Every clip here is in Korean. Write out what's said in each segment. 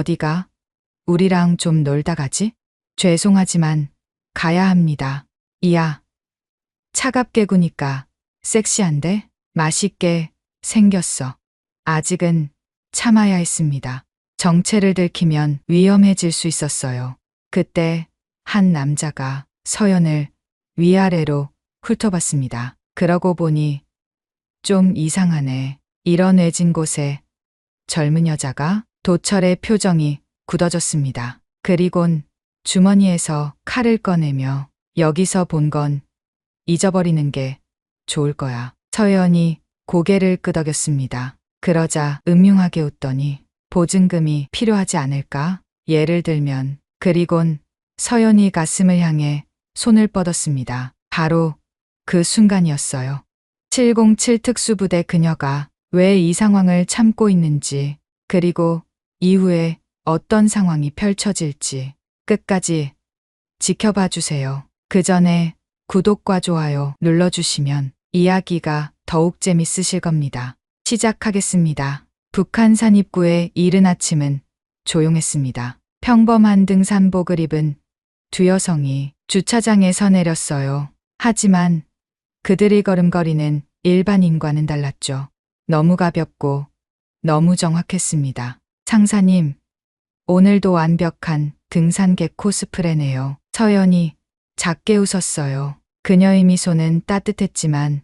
어디가? 우리랑 좀 놀다 가지? 죄송하지만 가야 합니다. 이야, 차갑게 구니까 섹시한데? 맛있게 생겼어. 아직은 참아야 했습니다. 정체를 들키면 위험해질 수 있었어요. 그때 한 남자가 서연을 위아래로 훑어봤습니다. 그러고 보니 좀 이상하네. 이런 외진 곳에 젊은 여자가? 도철의 표정이 굳어졌습니다. 그리곤 주머니에서 칼을 꺼내며 여기서 본 건 잊어버리는 게 좋을 거야. 서연이 고개를 끄덕였습니다. 그러자 음흉하게 웃더니 보증금이 필요하지 않을까? 예를 들면. 그리곤 서연이 가슴을 향해 손을 뻗었습니다. 바로 그 순간이었어요. 707 특수부대 그녀가 왜 이 상황을 참고 있는지, 그리고 이후에 어떤 상황이 펼쳐질지 끝까지 지켜봐 주세요. 그 전에 구독과 좋아요 눌러주시면 이야기가 더욱 재밌으실 겁니다. 시작하겠습니다. 북한 산입구의 이른 아침은 조용했습니다. 평범한 등산복을 입은 두 여성이 주차장에서 내렸어요. 하지만 그들이 걸음걸이는 일반인과는 달랐죠. 너무 가볍고 너무 정확했습니다. 상사님, 오늘도 완벽한 등산객 코스프레네요. 서연이 작게 웃었어요. 그녀의 미소는 따뜻했지만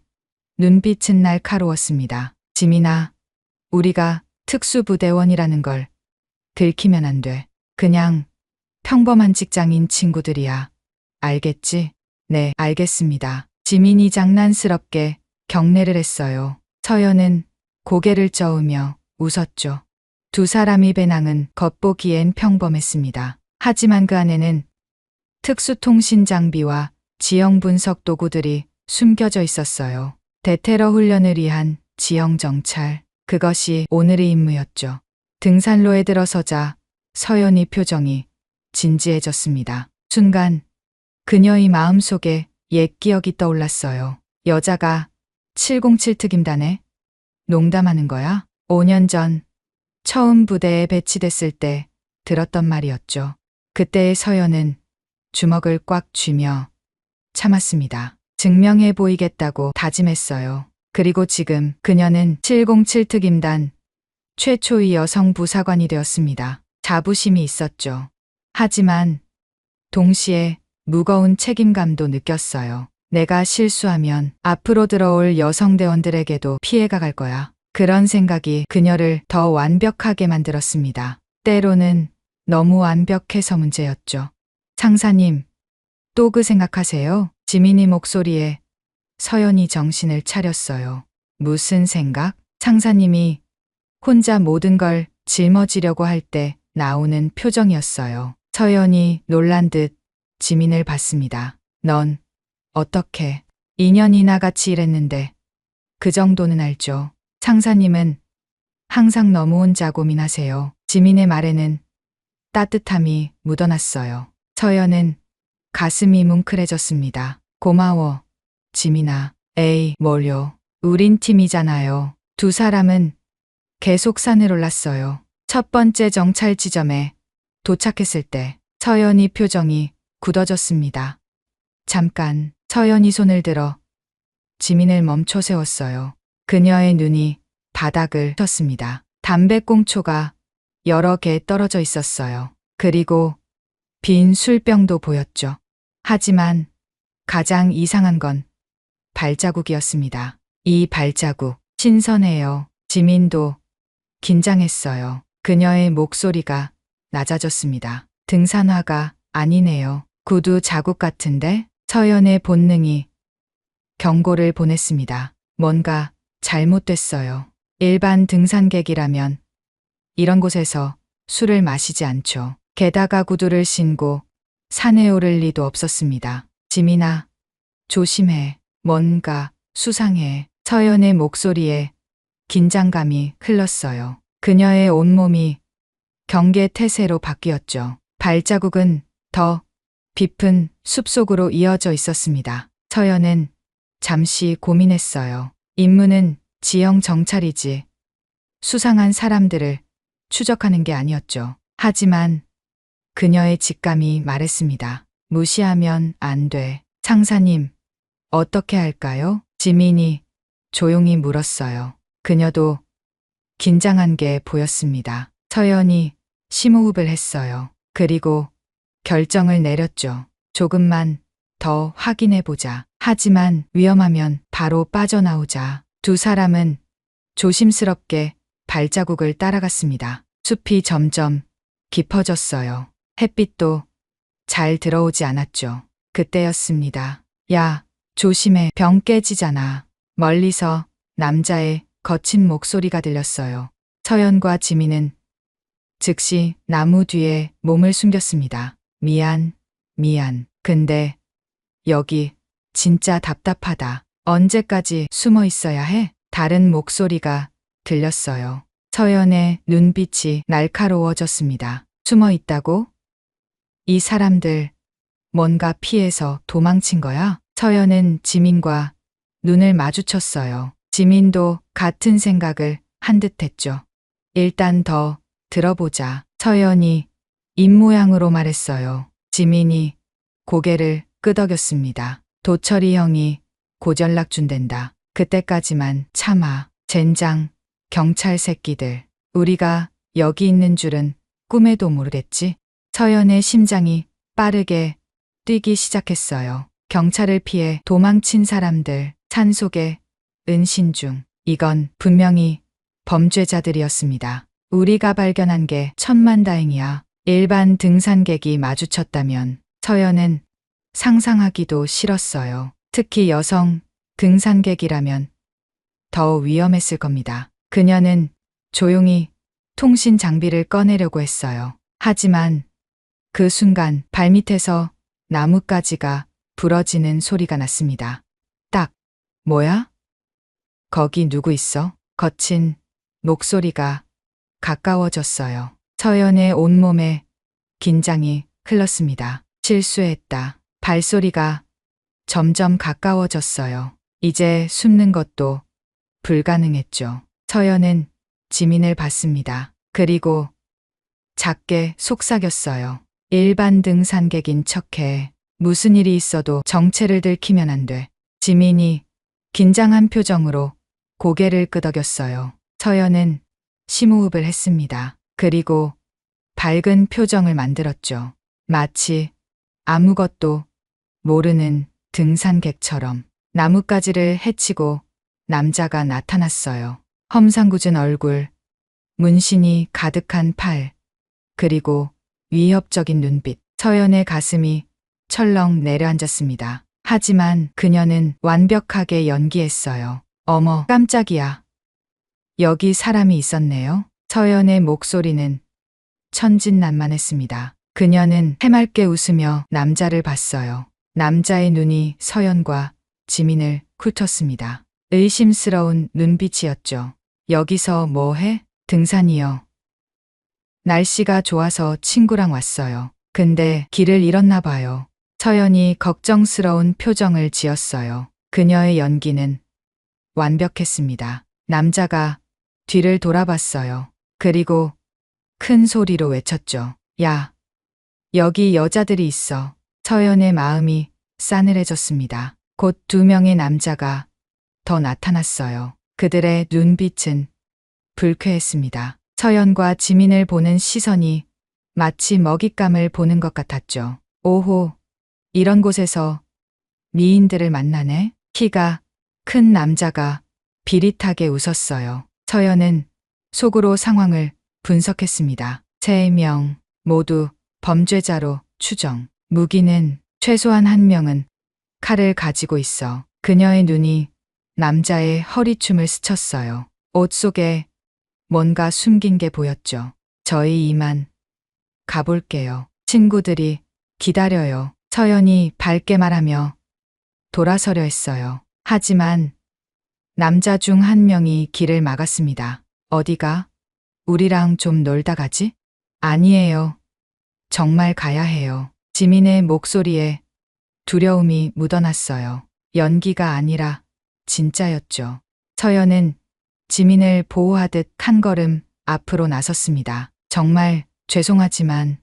눈빛은 날카로웠습니다. 지민아, 우리가 특수부대원이라는 걸 들키면 안 돼. 그냥 평범한 직장인 친구들이야. 알겠지? 네, 알겠습니다. 지민이 장난스럽게 경례를 했어요. 서연은 고개를 저으며 웃었죠. 두 사람의 배낭은 겉보기엔 평범했습니다. 하지만 그 안에는 특수통신 장비와 지형 분석 도구들이 숨겨져 있었어요. 대테러 훈련을 위한 지형 정찰, 그것이 오늘의 임무였죠. 등산로에 들어서자 서연의 표정이 진지해졌습니다. 순간 그녀의 마음속에 옛 기억이 떠올랐어요. 여자가 707 특임단에? 농담하는 거야? 5년 전 처음 부대에 배치됐을 때 들었던 말이었죠. 그때의 서연은 주먹을 꽉 쥐며 참았습니다. 증명해 보이겠다고 다짐했어요. 그리고 지금 그녀는 707 특임단 최초의 여성 부사관이 되었습니다. 자부심이 있었죠. 하지만 동시에 무거운 책임감도 느꼈어요. 내가 실수하면 앞으로 들어올 여성대원들에게도 피해가 갈 거야. 그런 생각이 그녀를 더 완벽하게 만들었습니다. 때로는 너무 완벽해서 문제였죠. 상사님, 또 그 생각하세요? 지민이 목소리에 서연이 정신을 차렸어요. 무슨 생각? 상사님이 혼자 모든 걸 짊어지려고 할 때 나오는 표정이었어요. 서연이 놀란 듯 지민을 봤습니다. 넌 어떻게 2년이나 같이 일했는데 그 정도는 알죠. 상사님은 항상 너무 혼자 고민하세요. 지민의 말에는 따뜻함이 묻어났어요. 서연은 가슴이 뭉클해졌습니다. 고마워, 지민아. 에이, 뭘요. 우린 팀이잖아요. 두 사람은 계속 산을 올랐어요. 첫 번째 정찰 지점에 도착했을 때 서연이 표정이 굳어졌습니다. 잠깐, 서연이 손을 들어 지민을 멈춰 세웠어요. 그녀의 눈이 바닥을 쳤습니다. 담배꽁초가 여러 개 떨어져 있었어요. 그리고 빈 술병도 보였죠. 하지만 가장 이상한 건 발자국이었습니다. 이 발자국, 신선해요. 지민도 긴장했어요. 그녀의 목소리가 낮아졌습니다. 등산화가 아니네요. 구두 자국 같은데? 서연의 본능이 경고를 보냈습니다. 뭔가 잘못됐어요. 일반 등산객이라면 이런 곳에서 술을 마시지 않죠. 게다가 구두를 신고 산에 오를 리도 없었습니다. 지민아, 조심해. 뭔가 수상해. 서연의 목소리에 긴장감이 흘렀어요. 그녀의 온몸이 경계 태세로 바뀌었죠. 발자국은 더 깊은 숲속으로 이어져 있었습니다. 서연은 잠시 고민했어요. 임무는 지형 정찰이지 수상한 사람들을 추적하는 게 아니었죠. 하지만 그녀의 직감이 말했습니다. 무시하면 안 돼. 상사님, 어떻게 할까요? 지민이 조용히 물었어요. 그녀도 긴장한 게 보였습니다. 서연이 심호흡을 했어요. 그리고 결정을 내렸죠. 조금만 더 확인해 보자. 하지만 위험하면 바로 빠져나오자. 두 사람은 조심스럽게 발자국을 따라갔습니다. 숲이 점점 깊어졌어요. 햇빛도 잘 들어오지 않았죠. 그때였습니다. 야, 조심해. 병 깨지잖아. 멀리서 남자의 거친 목소리가 들렸어요. 서연과 지민은 즉시 나무 뒤에 몸을 숨겼습니다. 미안. 근데 여기 진짜 답답하다. 언제까지 숨어 있어야 해? 다른 목소리가 들렸어요. 서연의 눈빛이 날카로워졌습니다. 숨어 있다고? 이 사람들 뭔가 피해서 도망친 거야? 서연은 지민과 눈을 마주쳤어요. 지민도 같은 생각을 한 듯 했죠. 일단 더 들어보자. 서연이 입모양으로 말했어요. 지민이 고개를 끄덕였습니다. 도철이 형이 고전락 준댄다. 그때까지만 참아. 젠장, 경찰 새끼들. 우리가 여기 있는 줄은 꿈에도 모르겠지. 서연의 심장이 빠르게 뛰기 시작했어요. 경찰을 피해 도망친 사람들, 산속의 은신중. 이건 분명히 범죄자들이었습니다. 우리가 발견한 게 천만다행이야. 일반 등산객이 마주쳤다면 서연은 상상하기도 싫었어요. 특히 여성 등산객이라면 더 위험했을 겁니다. 그녀는 조용히 통신 장비를 꺼내려고 했어요. 하지만 그 순간 발밑에서 나뭇가지가 부러지는 소리가 났습니다. 딱, 뭐야? 거기 누구 있어? 거친 목소리가 가까워졌어요. 서연의 온몸에 긴장이 흘렀습니다. 실수했다. 발소리가 점점 가까워졌어요. 이제 숨는 것도 불가능했죠. 서연은 지민을 봤습니다. 그리고 작게 속삭였어요. 일반 등산객인 척해. 무슨 일이 있어도 정체를 들키면 안 돼. 지민이 긴장한 표정으로 고개를 끄덕였어요. 서연은 심호흡을 했습니다. 그리고 밝은 표정을 만들었죠. 마치 아무것도 모르는 등산객처럼. 나뭇가지를 헤치고 남자가 나타났어요. 험상궂은 얼굴, 문신이 가득한 팔, 그리고 위협적인 눈빛. 서연의 가슴이 철렁 내려앉았습니다. 하지만 그녀는 완벽하게 연기했어요. 어머, 깜짝이야. 여기 사람이 있었네요. 서연의 목소리는 천진난만했습니다. 그녀는 해맑게 웃으며 남자를 봤어요. 남자의 눈이 서연과 지민을 훑었습니다. 의심스러운 눈빛이었죠. 여기서 뭐 해? 등산이요. 날씨가 좋아서 친구랑 왔어요. 근데 길을 잃었나 봐요. 서연이 걱정스러운 표정을 지었어요. 그녀의 연기는 완벽했습니다. 남자가 뒤를 돌아봤어요. 그리고 큰 소리로 외쳤죠. 야, 여기 여자들이 있어. 서연의 마음이 싸늘해졌습니다. 곧 두 명의 남자가 더 나타났어요. 그들의 눈빛은 불쾌했습니다. 서연과 지민을 보는 시선이 마치 먹잇감을 보는 것 같았죠. 오호, 이런 곳에서 미인들을 만나네? 키가 큰 남자가 비릿하게 웃었어요. 서연은 속으로 상황을 분석했습니다. 3명 모두 범죄자로 추정. 무기는 최소한 1명은 칼을 가지고 있어. 그녀의 눈이 남자의 허리춤을 스쳤어요. 옷 속에 뭔가 숨긴 게 보였죠. 저희 이만 가볼게요. 친구들이 기다려요. 서연이 밝게 말하며 돌아서려 했어요. 하지만 남자 중 1명이 길을 막았습니다. 어디가? 우리랑 좀 놀다 가지? 아니에요. 정말 가야 해요. 지민의 목소리에 두려움이 묻어났어요. 연기가 아니라 진짜였죠. 서연은 지민을 보호하듯 한 걸음 앞으로 나섰습니다. 정말 죄송하지만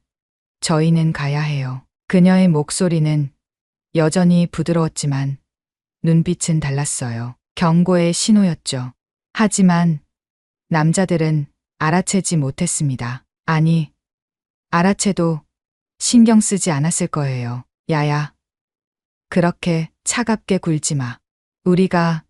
저희는 가야 해요. 그녀의 목소리는 여전히 부드러웠지만 눈빛은 달랐어요. 경고의 신호였죠. 하지만 남자들은 알아채지 못했습니다. 아니, 알아채도 신경 쓰지 않았을 거예요. 야야, 그렇게 차갑게 굴지 마. 우리가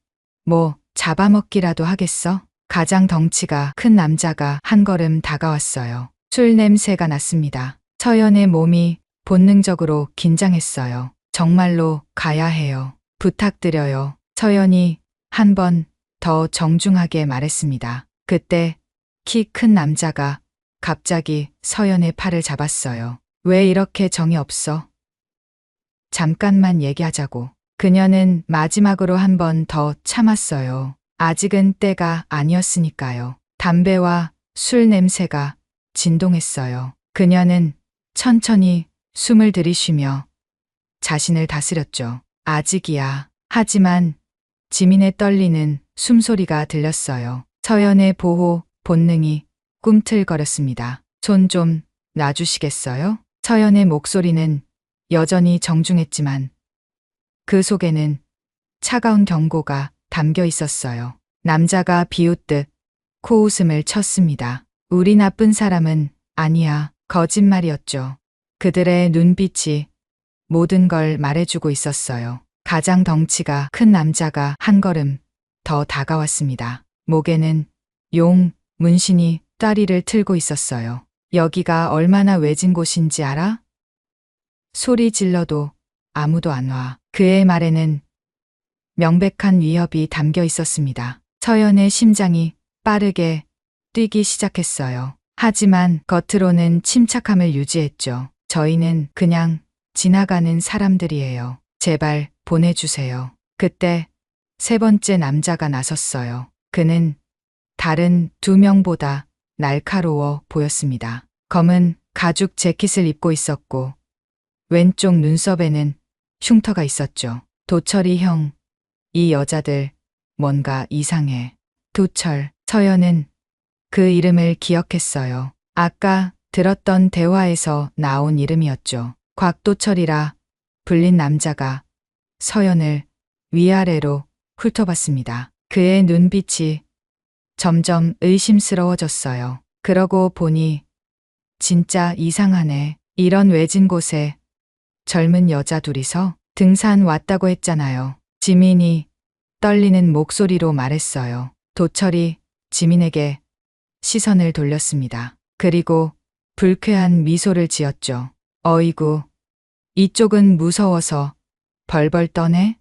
뭐 잡아먹기라도 하겠어? 가장 덩치가 큰 남자가 한 걸음 다가왔어요. 술 냄새가 났습니다. 서연의 몸이 본능적으로 긴장했어요. 정말로 가야 해요. 부탁드려요. 서연이 한 번 더 정중하게 말했습니다. 그때 키 큰 남자가 갑자기 서연의 팔을 잡았어요. 왜 이렇게 정이 없어? 잠깐만 얘기하자고. 그녀는 마지막으로 한 번 더 참았어요. 아직은 때가 아니었으니까요. 담배와 술 냄새가 진동했어요. 그녀는 천천히 숨을 들이쉬며 자신을 다스렸죠. 아직이야. 하지만 지민의 떨리는 숨소리가 들렸어요. 서연의 보호 본능이 꿈틀거렸습니다. 손 좀 놔주시겠어요? 서연의 목소리는 여전히 정중했지만 그 속에는 차가운 경고가 담겨 있었어요. 남자가 비웃듯 코웃음을 쳤습니다. 우리 나쁜 사람은 아니야. 거짓말이었죠. 그들의 눈빛이 모든 걸 말해주고 있었어요. 가장 덩치가 큰 남자가 한 걸음 더 다가왔습니다. 목에는 용 문신이 다리를 틀고 있었어요. 여기가 얼마나 외진 곳인지 알아? 소리 질러도 아무도 안 와. 그의 말에는 명백한 위협이 담겨 있었습니다. 서연의 심장이 빠르게 뛰기 시작했어요. 하지만 겉으로는 침착함을 유지했죠. 저희는 그냥 지나가는 사람들이에요. 제발 보내주세요. 그때 세 번째 남자가 나섰어요. 그는 다른 두 명보다 날카로워 보였습니다. 검은 가죽 재킷을 입고 있었고 왼쪽 눈썹에는 흉터가 있었죠. 도철이 형, 이 여자들 뭔가 이상해. 도철, 서연은 그 이름을 기억했어요. 아까 들었던 대화에서 나온 이름이었죠. 곽도철이라 불린 남자가 서연을 위아래로 훑어봤습니다. 그의 눈빛이 점점 의심스러워졌어요. 그러고 보니 진짜 이상하네. 이런 외진 곳에 젊은 여자 둘이서 등산 왔다고 했잖아요. 지민이 떨리는 목소리로 말했어요. 도철이 지민에게 시선을 돌렸습니다. 그리고 불쾌한 미소를 지었죠. 어이구, 이쪽은 무서워서 벌벌 떠네?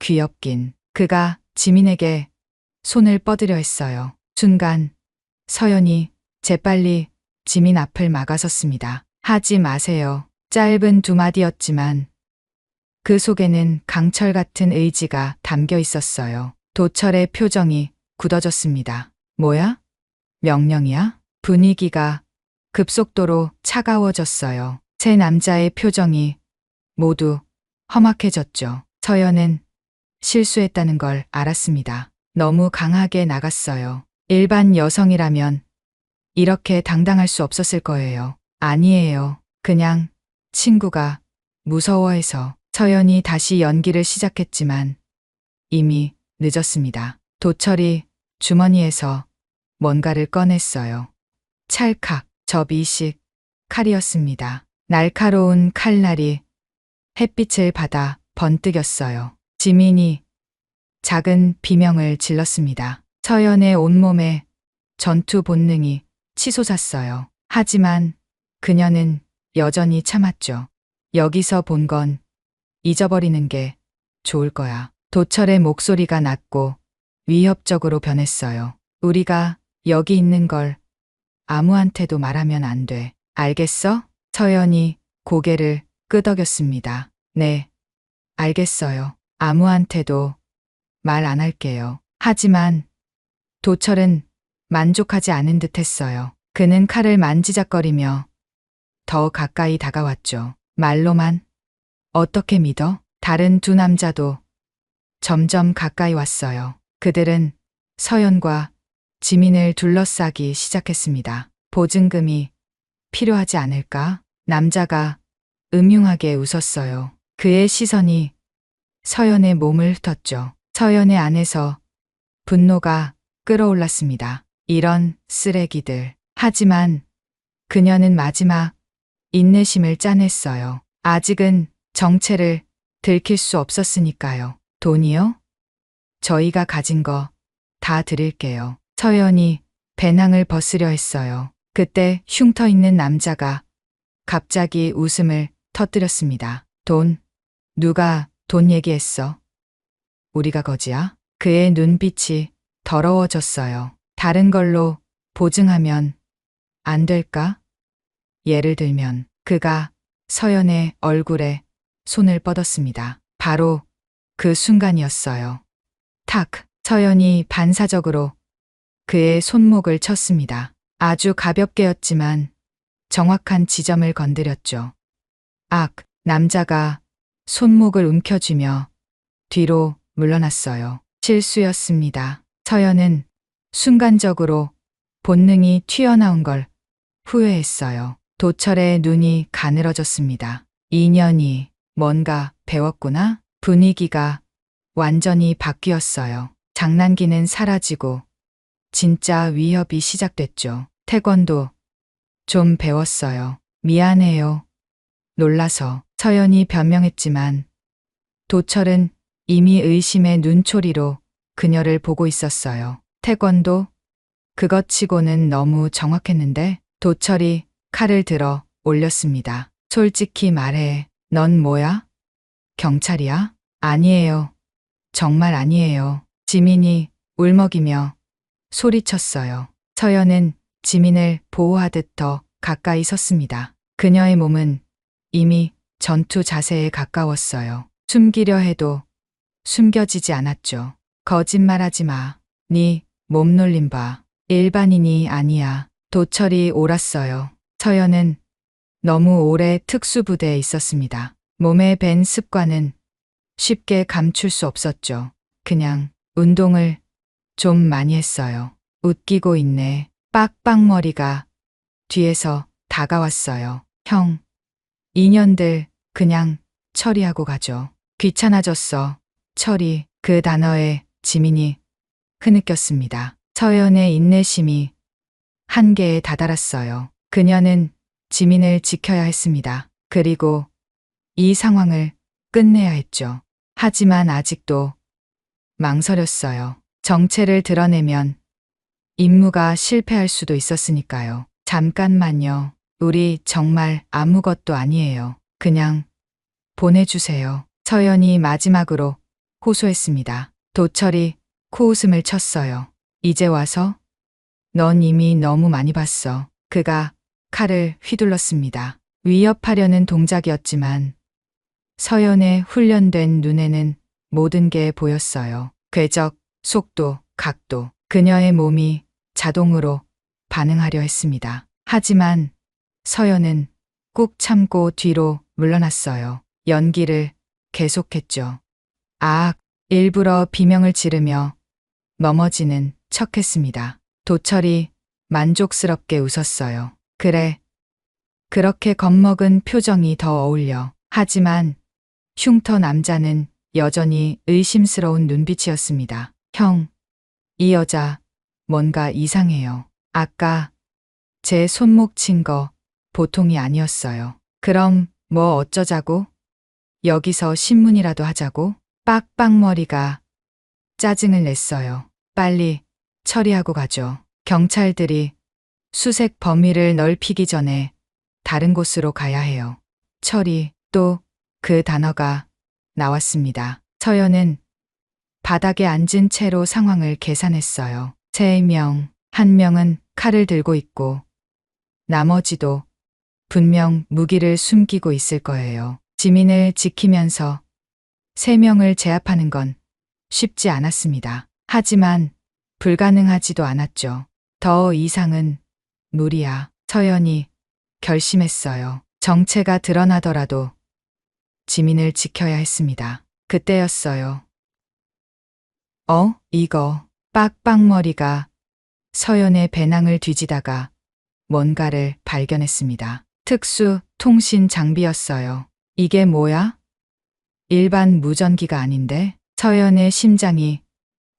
귀엽긴. 그가 지민에게 손을 뻗으려 했어요. 순간 서연이 재빨리 지민 앞을 막아섰습니다. 하지 마세요. 짧은 두 마디였지만 그 속에는 강철 같은 의지가 담겨 있었어요. 도철의 표정이 굳어졌습니다. 뭐야? 명령이야? 분위기가 급속도로 차가워졌어요. 세 남자의 표정이 모두 험악해졌죠. 서연은 실수했다는 걸 알았습니다. 너무 강하게 나갔어요. 일반 여성이라면 이렇게 당당할 수 없었을 거예요. 아니에요. 그냥 친구가 무서워해서. 서연이 다시 연기를 시작했지만 이미 늦었습니다. 도철이 주머니에서 뭔가를 꺼냈어요. 찰칵, 접이식 칼이었습니다. 날카로운 칼날이 햇빛을 받아 번뜩였어요. 지민이 작은 비명을 질렀습니다. 서연의 온몸에 전투 본능이 치솟았어요. 하지만 그녀는 여전히 참았죠. 여기서 본 건 잊어버리는 게 좋을 거야. 도철의 목소리가 낮고 위협적으로 변했어요. 우리가 여기 있는 걸 아무한테도 말하면 안 돼. 알겠어? 서연이 고개를 끄덕였습니다. 네, 알겠어요. 아무한테도 말 안 할게요. 하지만 도철은 만족하지 않은 듯 했어요. 그는 칼을 만지작거리며 더 가까이 다가왔죠. 말로만? 어떻게 믿어? 다른 두 남자도 점점 가까이 왔어요. 그들은 서연과 지민을 둘러싸기 시작했습니다. 보증금이 필요하지 않을까? 남자가 음흉하게 웃었어요. 그의 시선이 서연의 몸을 훑었죠. 서연의 안에서 분노가 끓어올랐습니다. 이런 쓰레기들. 하지만 그녀는 마지막 인내심을 짜냈어요. 아직은 정체를 들킬 수 없었으니까요. 돈이요? 저희가 가진 거 다 드릴게요. 서연이 배낭을 벗으려 했어요. 그때 흉터 있는 남자가 갑자기 웃음을 터뜨렸습니다. 돈? 누가 돈 얘기했어? 우리가 거지야? 그의 눈빛이 더러워졌어요. 다른 걸로 보증하면 안 될까? 예를 들면 그가 서연의 얼굴에 손을 뻗었습니다. 바로 그 순간이었어요. 탁! 서연이 반사적으로 그의 손목을 쳤습니다. 아주 가볍게였지만 정확한 지점을 건드렸죠. 악! 남자가 손목을 움켜쥐며 뒤로 물러났어요. 실수였습니다. 서연은 순간적으로 본능이 튀어나온 걸 후회했어요. 도철의 눈이 가늘어졌습니다. 인연이 뭔가 배웠구나? 분위기가 완전히 바뀌었어요. 장난기는 사라지고 진짜 위협이 시작됐죠. 태권도 좀 배웠어요. 미안해요. 놀라서 서연이 변명했지만 도철은 이미 의심의 눈초리로 그녀를 보고 있었어요. 태권도? 그것 치고는 너무 정확했는데 도철이 칼을 들어 올렸습니다. 솔직히 말해. 넌 뭐야? 경찰이야? 아니에요. 정말 아니에요. 지민이 울먹이며 소리쳤어요. 서연은 지민을 보호하듯 더 가까이 섰습니다. 그녀의 몸은 이미 전투 자세에 가까웠어요. 숨기려 해도 숨겨지지 않았죠. 거짓말하지 마. 네 몸놀림 봐. 일반인이 아니야. 도철이 옳았어요. 서연은 너무 오래 특수부대에 있었습니다. 몸에 밴 습관은 쉽게 감출 수 없었죠. 그냥 운동을 좀 많이 했어요. 웃기고 있네. 빡빡머리가 뒤에서 다가왔어요. 형, 인연들 그냥 처리하고 가죠. 귀찮아졌어. 처리. 그 단어에 지민이 흐느꼈습니다. 서연의 인내심이 한계에 다다랐어요. 그녀는 지민을 지켜야 했습니다. 그리고 이 상황을 끝내야 했죠. 하지만 아직도 망설였어요. 정체를 드러내면 임무가 실패할 수도 있었으니까요. 잠깐만요. 우리 정말 아무것도 아니에요. 그냥 보내주세요. 서연이 마지막으로 호소했습니다. 도철이 코웃음을 쳤어요. 이제 와서? 넌 이미 너무 많이 봤어. 그가 칼을 휘둘렀습니다. 위협하려는 동작이었지만 서연의 훈련된 눈에는 모든 게 보였어요. 궤적, 속도, 각도. 그녀의 몸이 자동으로 반응하려 했습니다. 하지만 서연은 꾹 참고 뒤로 물러났어요. 연기를 계속했죠. 일부러 비명을 지르며 넘어지는 척했습니다. 도철이 만족스럽게 웃었어요. 그래. 그렇게 겁먹은 표정이 더 어울려. 하지만 흉터 남자는 여전히 의심스러운 눈빛이었습니다. 형, 이 여자 뭔가 이상해요. 아까 제 손목 친 거 보통이 아니었어요. 그럼 뭐 어쩌자고? 여기서 신문이라도 하자고? 빡빡머리가 짜증을 냈어요. 빨리 처리하고 가죠. 경찰들이 수색 범위를 넓히기 전에 다른 곳으로 가야 해요. 처리, 또 그 단어가 나왔습니다. 서연은 바닥에 앉은 채로 상황을 계산했어요. 3명, 1명은 칼을 들고 있고 나머지도 분명 무기를 숨기고 있을 거예요. 지민을 지키면서 3명을 제압하는 건 쉽지 않았습니다. 하지만 불가능하지도 않았죠. 더 이상은 무리야. 서연이 결심했어요. 정체가 드러나더라도 지민을 지켜야 했습니다. 그때였어요. 이거. 빡빡머리가 서연의 배낭을 뒤지다가 뭔가를 발견했습니다. 특수 통신 장비였어요. 이게 뭐야? 일반 무전기가 아닌데? 서연의 심장이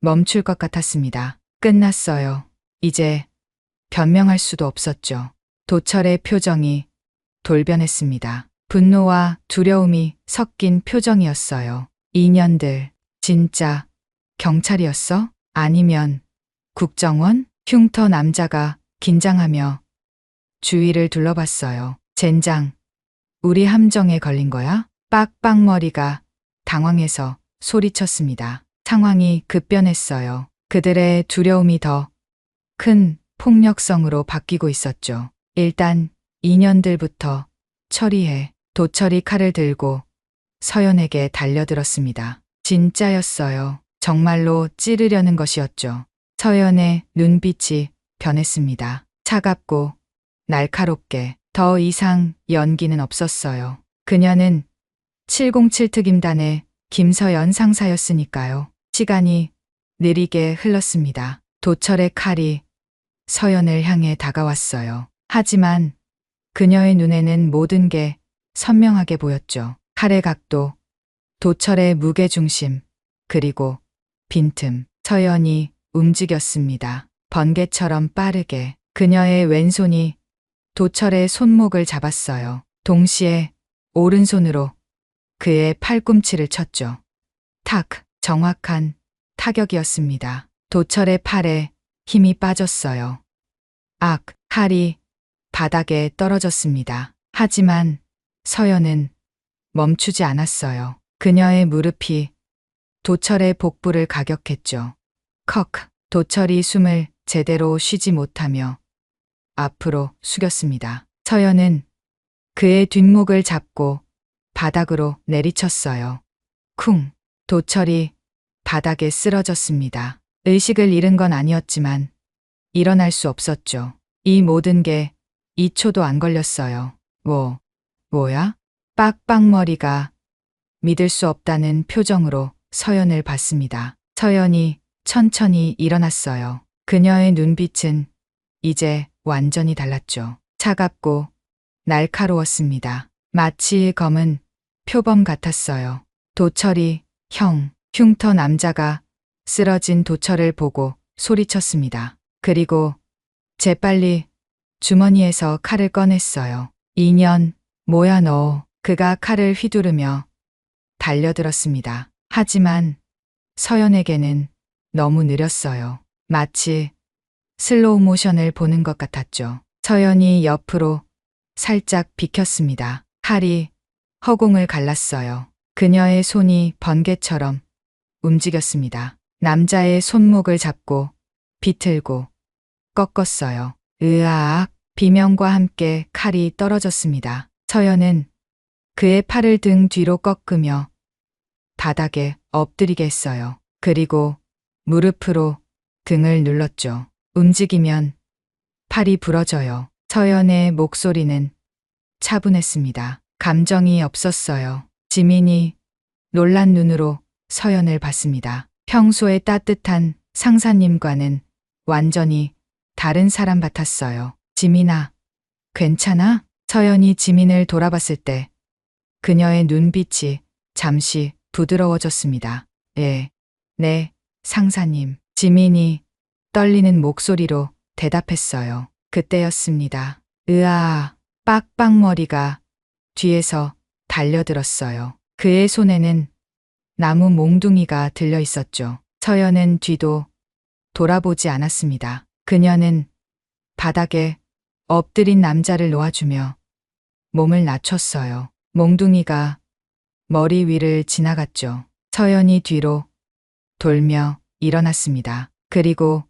멈출 것 같았습니다. 끝났어요. 이제 변명할 수도 없었죠. 도철의 표정이 돌변했습니다. 분노와 두려움이 섞인 표정이었어요. 2년들 진짜 경찰이었어? 아니면 국정원? 흉터 남자가 긴장하며 주위를 둘러봤어요. 젠장, 우리 함정에 걸린 거야? 빡빡머리가 당황해서 소리쳤습니다. 상황이 급변했어요. 그들의 두려움이 더 큰 폭력성으로 바뀌고 있었죠. 일단 2년들부터 처리해. 도철이 칼을 들고 서연에게 달려들었습니다. 진짜였어요. 정말로 찌르려는 것이었죠. 서연의 눈빛이 변했습니다. 차갑고 날카롭게. 더 이상 연기는 없었어요. 그녀는 707 특임단의 김서연 상사였으니까요. 시간이 느리게 흘렀습니다. 도철의 칼이 서연을 향해 다가왔어요. 하지만 그녀의 눈에는 모든 게 선명하게 보였죠. 칼의 각도, 도철의 무게중심, 그리고 빈틈. 서연이 움직였습니다. 번개처럼 빠르게. 그녀의 왼손이 도철의 손목을 잡았어요. 동시에 오른손으로 그의 팔꿈치를 쳤죠. 탁, 정확한 타격이었습니다. 도철의 팔에 힘이 빠졌어요. 악, 칼이 바닥에 떨어졌습니다. 하지만 서연은 멈추지 않았어요. 그녀의 무릎이 도철의 복부를 가격했죠. 컥, 도철이 숨을 제대로 쉬지 못하며 앞으로 숙였습니다. 서연은 그의 뒷목을 잡고 바닥으로 내리쳤어요. 쿵, 도철이 바닥에 쓰러졌습니다. 의식을 잃은 건 아니었지만 일어날 수 없었죠. 이 모든 게 2초도 안 걸렸어요. 뭐야? 빡빡머리가 믿을 수 없다는 표정으로 서연을 봤습니다. 서연이 천천히 일어났어요. 그녀의 눈빛은 이제 완전히 달랐죠. 차갑고 날카로웠습니다. 마치 검은 표범 같았어요. 도철이 흉터 남자가 쓰러진 도철을 보고 소리쳤습니다. 그리고 재빨리 주머니에서 칼을 꺼냈어요. 2년, 뭐야 너. 그가 칼을 휘두르며 달려들었습니다. 하지만 서연에게는 너무 느렸어요. 마치 슬로우 모션을 보는 것 같았죠. 서연이 옆으로 살짝 비켰습니다. 칼이 허공을 갈랐어요. 그녀의 손이 번개처럼 움직였습니다. 남자의 손목을 잡고 비틀고 꺾었어요. 으아악, 비명과 함께 칼이 떨어졌습니다. 서연은 그의 팔을 등 뒤로 꺾으며 바닥에 엎드리게 했어요. 그리고 무릎으로 등을 눌렀죠. 움직이면 팔이 부러져요. 서연의 목소리는 차분했습니다. 감정이 없었어요. 지민이 놀란 눈으로 서연을 봤습니다. 평소의 따뜻한 상사님과는 완전히 다른 사람 같았어요. 지민아, 괜찮아? 서연이 지민을 돌아봤을 때 그녀의 눈빛이 잠시 부드러워졌습니다. 네, 상사님. 지민이 떨리는 목소리로 대답했어요. 그때였습니다. 으아, 빡빡머리가 뒤에서 달려들었어요. 그의 손에는 나무 몽둥이가 들려 있었죠. 서연은 뒤도 돌아보지 않았습니다. 그녀는 바닥에 엎드린 남자를 놓아주며 몸을 낮췄어요. 몽둥이가 머리 위를 지나갔죠. 서연이 뒤로 돌며 일어났습니다. 그리고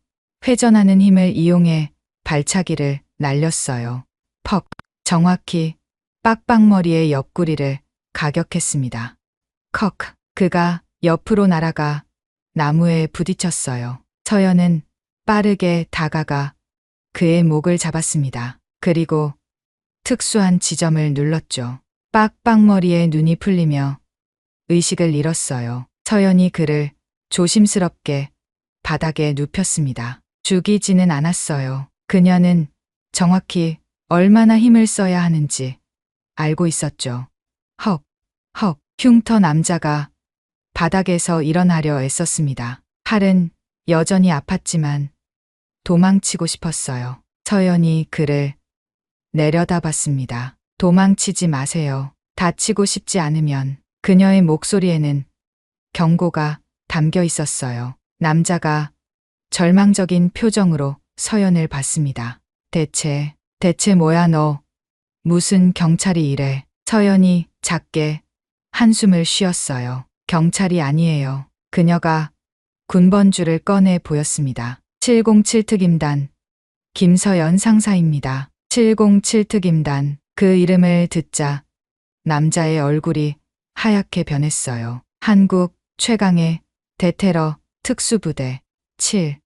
회전하는 힘을 이용해 발차기를 날렸어요. 퍽, 정확히 빡빡머리의 옆구리를 가격했습니다. 컥, 그가 옆으로 날아가 나무에 부딪혔어요. 서연은 빠르게 다가가 그의 목을 잡았습니다. 그리고 특수한 지점을 눌렀죠. 빡빡머리의 눈이 풀리며 의식을 잃었어요. 서연이 그를 조심스럽게 바닥에 눕혔습니다. 죽이지는 않았어요. 그녀는 정확히 얼마나 힘을 써야 하는지 알고 있었죠. 헉, 헉, 흉터 남자가 바닥에서 일어나려 애썼습니다. 팔은 여전히 아팠지만 도망치고 싶었어요. 서연이 그를 내려다봤습니다. 도망치지 마세요. 다치고 싶지 않으면. 그녀의 목소리에는 경고가 담겨 있었어요. 남자가 절망적인 표정으로 서연을 봤습니다. 대체 뭐야 너. 무슨 경찰이 이래. 서연이 작게 한숨을 쉬었어요. 경찰이 아니에요. 그녀가 군번줄을 꺼내 보였습니다. 707 특임단 김서연 상사입니다. 707 특임단. 그 이름을 듣자 남자의 얼굴이 하얗게 변했어요. 한국 최강의 대테러 특수부대 707.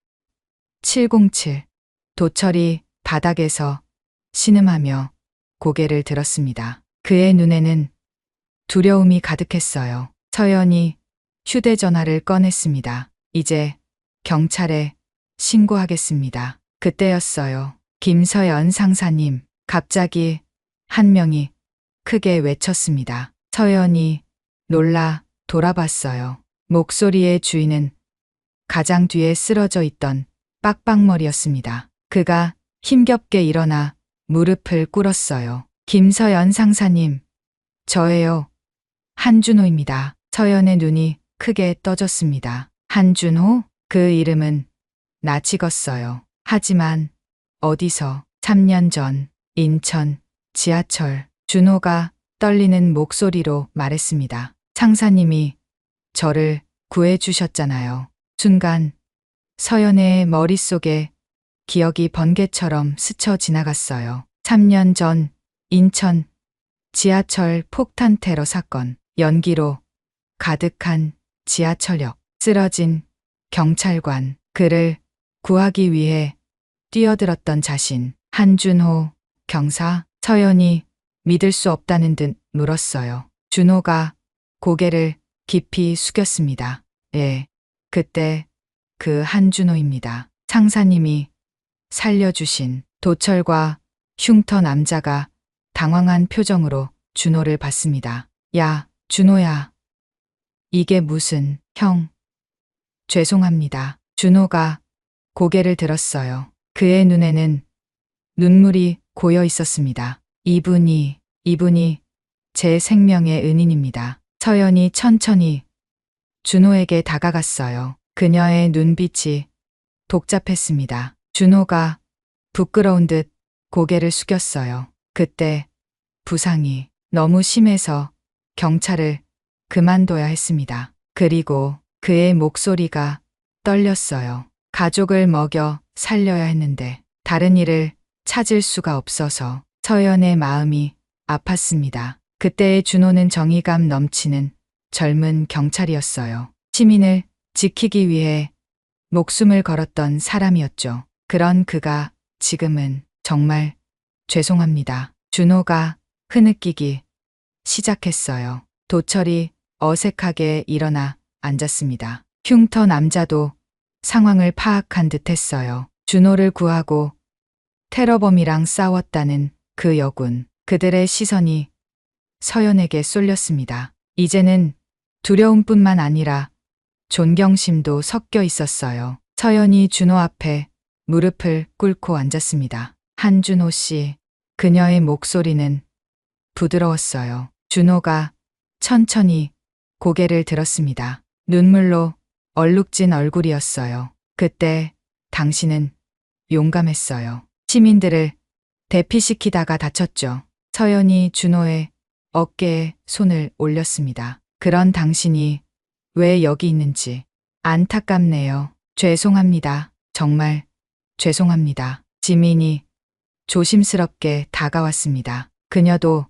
도철이 바닥에서 신음하며 고개를 들었습니다. 그의 눈에는 두려움이 가득했어요. 서연이 휴대전화를 꺼냈습니다. 이제 경찰에 신고하겠습니다. 그때였어요. 김서연 상사님. 갑자기 한 명이 크게 외쳤습니다. 서연이 놀라 돌아봤어요. 목소리의 주인은 가장 뒤에 쓰러져 있던 빡빡머리였습니다. 그가 힘겹게 일어나 무릎을 꿇었어요. 김서연 상사님, 저예요. 한준호입니다. 서연의 눈이 크게 떠졌습니다. 한준호? 그 이름은 낯익었어요. 하지만 어디서? 3년 전 인천 지하철. 준호가 떨리는 목소리로 말했습니다. 상사님이 저를 구해주셨잖아요. 순간 서연의 머릿속에 기억이 번개처럼 스쳐 지나갔어요. 3년 전 인천 지하철 폭탄 테러 사건. 연기로 가득한 지하철역. 쓰러진 경찰관. 그를 구하기 위해 뛰어들었던 자신. 한준호 경사. 서연이 믿을 수 없다는 듯 물었어요. 준호가 고개를 깊이 숙였습니다. 예, 그때 그 한준호입니다. 상사님이 살려주신. 도철과 흉터 남자가 당황한 표정으로 준호를 봤습니다. 야, 준호야. 이게 무슨. 형. 죄송합니다. 준호가 고개를 들었어요. 그의 눈에는 눈물이 고여 있었습니다. 이분이 제 생명의 은인입니다. 서연이 천천히 준호에게 다가갔어요. 그녀의 눈빛이 복잡했습니다. 준호가 부끄러운 듯 고개를 숙였어요. 그때 부상이 너무 심해서 경찰을 그만둬야 했습니다. 그리고 그의 목소리가 떨렸어요. 가족을 먹여 살려야 했는데 다른 일을 찾을 수가 없어서. 서연의 마음이 아팠습니다. 그때의 준호는 정의감 넘치는 젊은 경찰이었어요. 시민을 지키기 위해 목숨을 걸었던 사람이었죠. 그런 그가 지금은 정말 죄송합니다. 준호가 흐느끼기 시작했어요. 도철이 어색하게 일어나 앉았습니다. 흉터 남자도 상황을 파악한 듯 했어요. 준호를 구하고 테러범이랑 싸웠다는 그 여군. 그들의 시선이 서연에게 쏠렸습니다. 이제는 두려움뿐만 아니라 존경심도 섞여 있었어요. 서연이 준호 앞에 무릎을 꿇고 앉았습니다. 한준호 씨. 그녀의 목소리는 부드러웠어요. 준호가 천천히 고개를 들었습니다. 눈물로 얼룩진 얼굴이었어요. 그때 당신은 용감했어요. 시민들을 대피시키다가 다쳤죠. 서연이 준호의 어깨에 손을 올렸습니다. 그런 당신이 왜 여기 있는지 안타깝네요. 죄송합니다. 정말 죄송합니다. 지민이 조심스럽게 다가왔습니다. 그녀도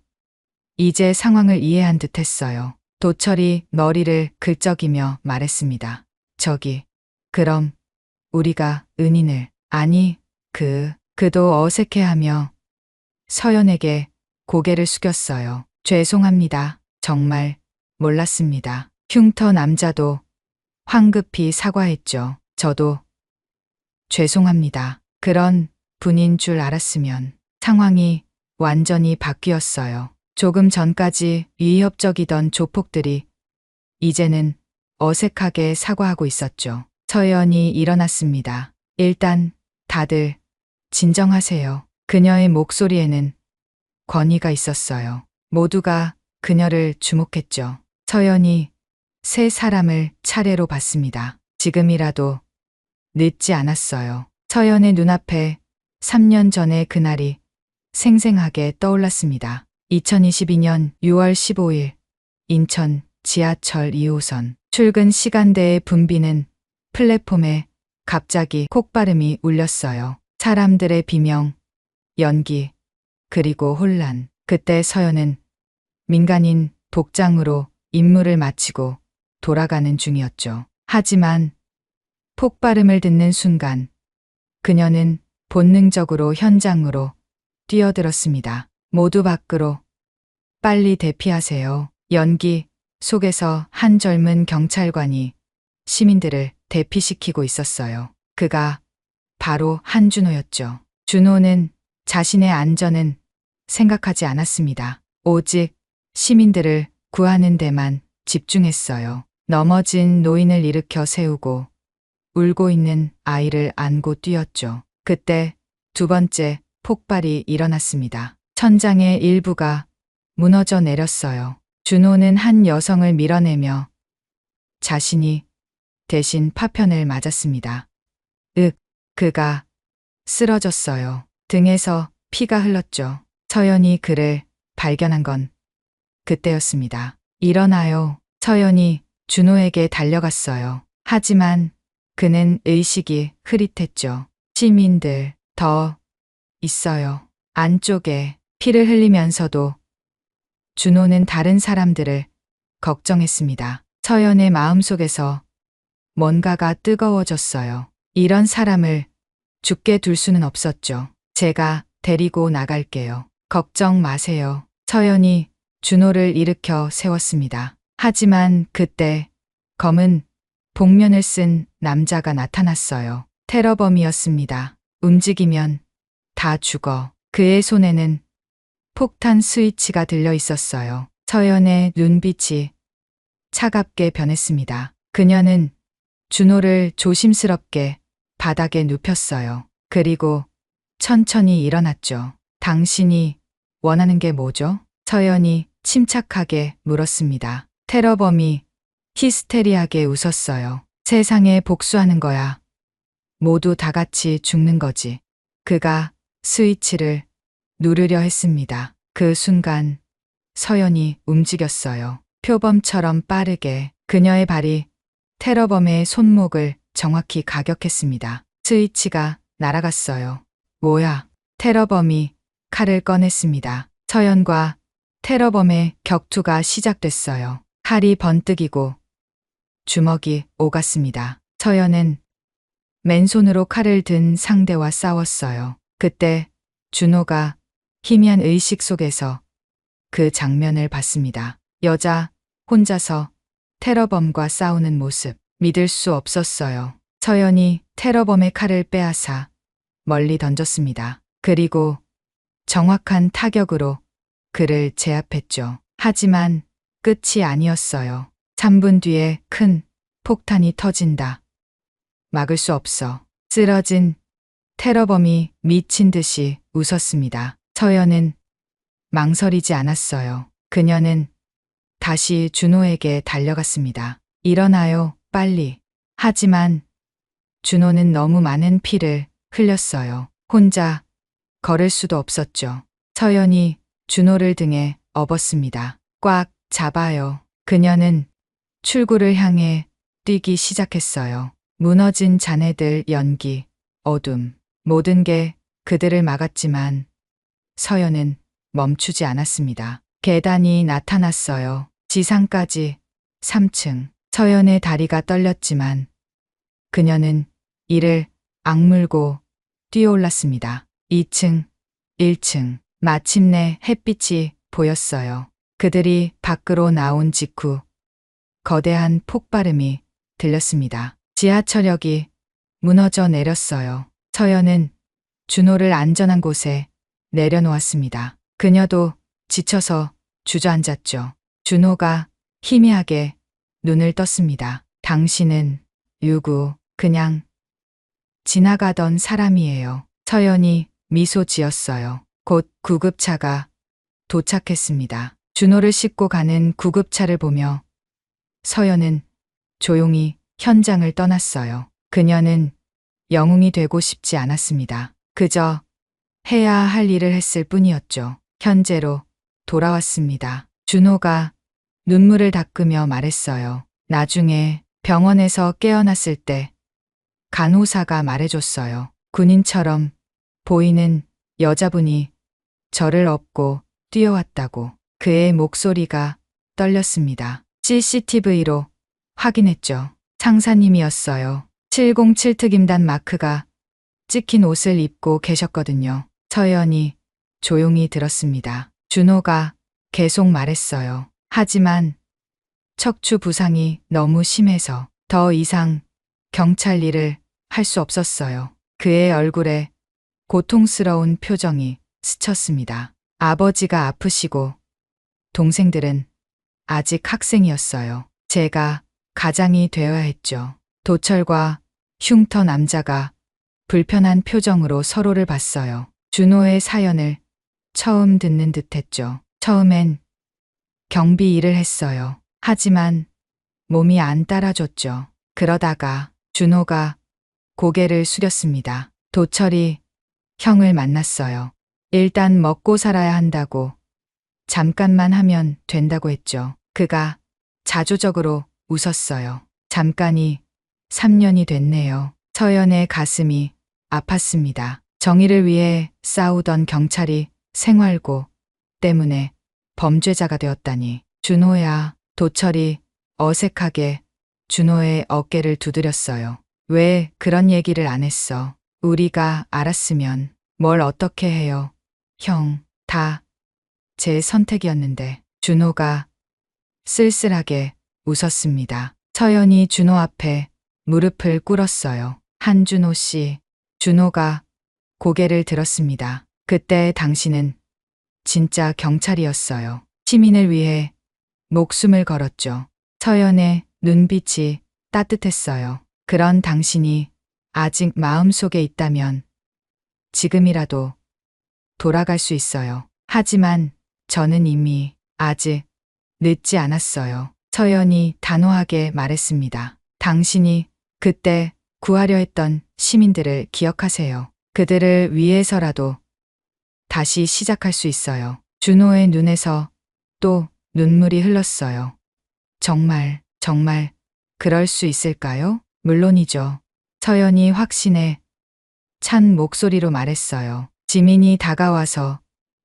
이제 상황을 이해한 듯 했어요. 도철이 머리를 긁적이며 말했습니다. 그럼 우리가 은인을. 아니, 그도 어색해하며 서연에게 고개를 숙였어요. 죄송합니다. 정말 몰랐습니다. 흉터 남자도 황급히 사과했죠. 저도 죄송합니다. 그런 분인 줄 알았으면 상황이 완전히 바뀌었어요. 조금 전까지 위협적이던 조폭들이 이제는 어색하게 사과하고 있었죠. 서연이 일어났습니다. 일단 다들 진정하세요. 그녀의 목소리에는 권위가 있었어요. 모두가 그녀를 주목했죠. 서연이 세 사람을 차례로 봤습니다. 지금이라도 늦지 않았어요. 서연의 눈앞에 3년 전의 그날이 생생하게 떠올랐습니다. 2022년 6월 15일 인천 지하철 2호선 출근 시간대의 붐비는 플랫폼에 갑자기 콕발음이 울렸어요. 사람들의 비명, 연기, 그리고 혼란. 그때 서연은 민간인 복장으로 임무를 마치고 돌아가는 중이었죠. 하지만 폭발음을 듣는 순간 그녀는 본능적으로 현장으로 뛰어들었습니다. 모두 밖으로 빨리 대피하세요. 연기 속에서 한 젊은 경찰관이 시민들을 대피시키고 있었어요. 그가 바로 한준호였죠. 준호는 자신의 안전은 생각하지 않았습니다. 오직 시민들을 구하는 데만 집중했어요. 넘어진 노인을 일으켜 세우고 울고 있는 아이를 안고 뛰었죠. 그때 두 번째 폭발이 일어났습니다. 천장의 일부가 무너져 내렸어요. 준호는 한 여성을 밀어내며 자신이 대신 파편을 맞았습니다. 그가 쓰러졌어요. 등에서 피가 흘렀죠. 서연이 그를 발견한 건 그때였습니다. 일어나요. 서연이 준호에게 달려갔어요. 하지만 그는 의식이 흐릿했죠. 시민들 더 있어요. 안쪽에 피를 흘리면서도 준호는 다른 사람들을 걱정했습니다. 서연의 마음속에서 뭔가가 뜨거워졌어요. 이런 사람을 죽게 둘 수는 없었죠. 제가 데리고 나갈게요. 걱정 마세요. 서연이 준호를 일으켜 세웠습니다. 하지만 그때 검은 복면을 쓴 남자가 나타났어요. 테러범이었습니다. 움직이면 다 죽어. 그의 손에는 폭탄 스위치가 들려 있었어요. 서연의 눈빛이 차갑게 변했습니다. 그녀는 준호를 조심스럽게 바닥에 눕혔어요. 그리고 천천히 일어났죠. 당신이 원하는 게 뭐죠? 서연이 침착하게 물었습니다. 테러범이 히스테리하게 웃었어요. 세상에 복수하는 거야. 모두 다 같이 죽는 거지. 그가 스위치를 누르려 했습니다. 그 순간 서연이 움직였어요. 표범처럼 빠르게. 그녀의 발이 테러범의 손목을 정확히 가격했습니다. 스위치가 날아갔어요. 뭐야? 테러범이 칼을 꺼냈습니다. 서연과 테러범의 격투가 시작됐어요. 칼이 번뜩이고 주먹이 오갔습니다. 서연은 맨손으로 칼을 든 상대와 싸웠어요. 그때 준호가 희미한 의식 속에서 그 장면을 봤습니다. 여자 혼자서 테러범과 싸우는 모습. 믿을 수 없었어요. 서연이 테러범의 칼을 빼앗아 멀리 던졌습니다. 그리고 정확한 타격으로 그를 제압했죠. 하지만 끝이 아니었어요. 3분 뒤에 큰 폭탄이 터진다. 막을 수 없어. 쓰러진 테러범이 미친 듯이 웃었습니다. 서연은 망설이지 않았어요. 그녀는 다시 준호에게 달려갔습니다. 일어나요, 빨리. 하지만 준호는 너무 많은 피를 흘렸어요. 혼자 걸을 수도 없었죠. 서연이 준호를 등에 업었습니다. 꽉 잡아요. 그녀는 출구를 향해 뛰기 시작했어요. 무너진 잔해들, 연기, 어둠, 모든 게 그들을 막았지만 서연은 멈추지 않았습니다. 계단이 나타났어요. 지상까지 3층. 서연의 다리가 떨렸지만 그녀는 이를 악물고 뛰어올랐습니다. 2층, 1층. 마침내 햇빛이 보였어요. 그들이 밖으로 나온 직후 거대한 폭발음이 들렸습니다. 지하철역이 무너져 내렸어요. 서연은 준호를 안전한 곳에 내려놓았습니다. 그녀도 지쳐서 주저앉았죠. 준호가 희미하게 눈을 떴습니다. 당신은 유구, 그냥 지나가던 사람이에요. 서연이 미소 지었어요. 곧 구급차가 도착했습니다. 준호를 싣고 가는 구급차를 보며 서연은 조용히 현장을 떠났어요. 그녀는 영웅이 되고 싶지 않았습니다. 그저 해야 할 일을 했을 뿐이었죠. 현재로 돌아왔습니다. 준호가 눈물을 닦으며 말했어요. 나중에 병원에서 깨어났을 때 간호사가 말해줬어요. 군인처럼 보이는 여자분이 저를 업고 뛰어왔다고. 그의 목소리가 떨렸습니다. CCTV로 확인했죠. 상사님이었어요. 707 특임단 마크가 찍힌 옷을 입고 계셨거든요. 서연이 조용히 들었습니다. 준호가 계속 말했어요. 하지만 척추 부상이 너무 심해서 더 이상 경찰 일을 할 수 없었어요. 그의 얼굴에 고통스러운 표정이 스쳤습니다. 아버지가 아프시고 동생들은 아직 학생이었어요. 제가 가장이 되어야 했죠. 도철과 흉터 남자가 불편한 표정으로 서로를 봤어요. 준호의 사연을 처음 듣는 듯했죠. 처음엔 경비 일을 했어요. 하지만 몸이 안 따라줬죠. 그러다가 준호가 고개를 숙였습니다. 도철이 형을 만났어요. 일단 먹고 살아야 한다고, 잠깐만 하면 된다고 했죠. 그가 자조적으로 웃었어요. 잠깐이 3년이 됐네요. 서연의 가슴이 아팠습니다. 정의를 위해 싸우던 경찰이 생활고 때문에 범죄자가 되었다니. 준호야. 도철이 어색하게 준호의 어깨를 두드렸어요. 왜 그런 얘기를 안 했어? 우리가 알았으면 뭘 어떻게 해요? 형, 다 제 선택이었는데. 준호가 쓸쓸하게 웃었습니다. 서연이 준호 앞에 무릎을 꿇었어요. 한준호 씨. 준호가 고개를 들었습니다. 그때 당신은 진짜 경찰이었어요. 시민을 위해 목숨을 걸었죠. 서연의 눈빛이 따뜻했어요. 그런 당신이 아직 마음속에 있다면 지금이라도 돌아갈 수 있어요. 하지만 저는 이미 아직 늦지 않았어요. 서연이 단호하게 말했습니다. 당신이 그때 구하려 했던 시민들을 기억하세요. 그들을 위해서라도 다시 시작할 수 있어요. 준호의 눈에서 또 눈물이 흘렀어요. 정말 그럴 수 있을까요? 물론이죠. 서연이 확신에 찬 목소리로 말했어요. 지민이 다가와서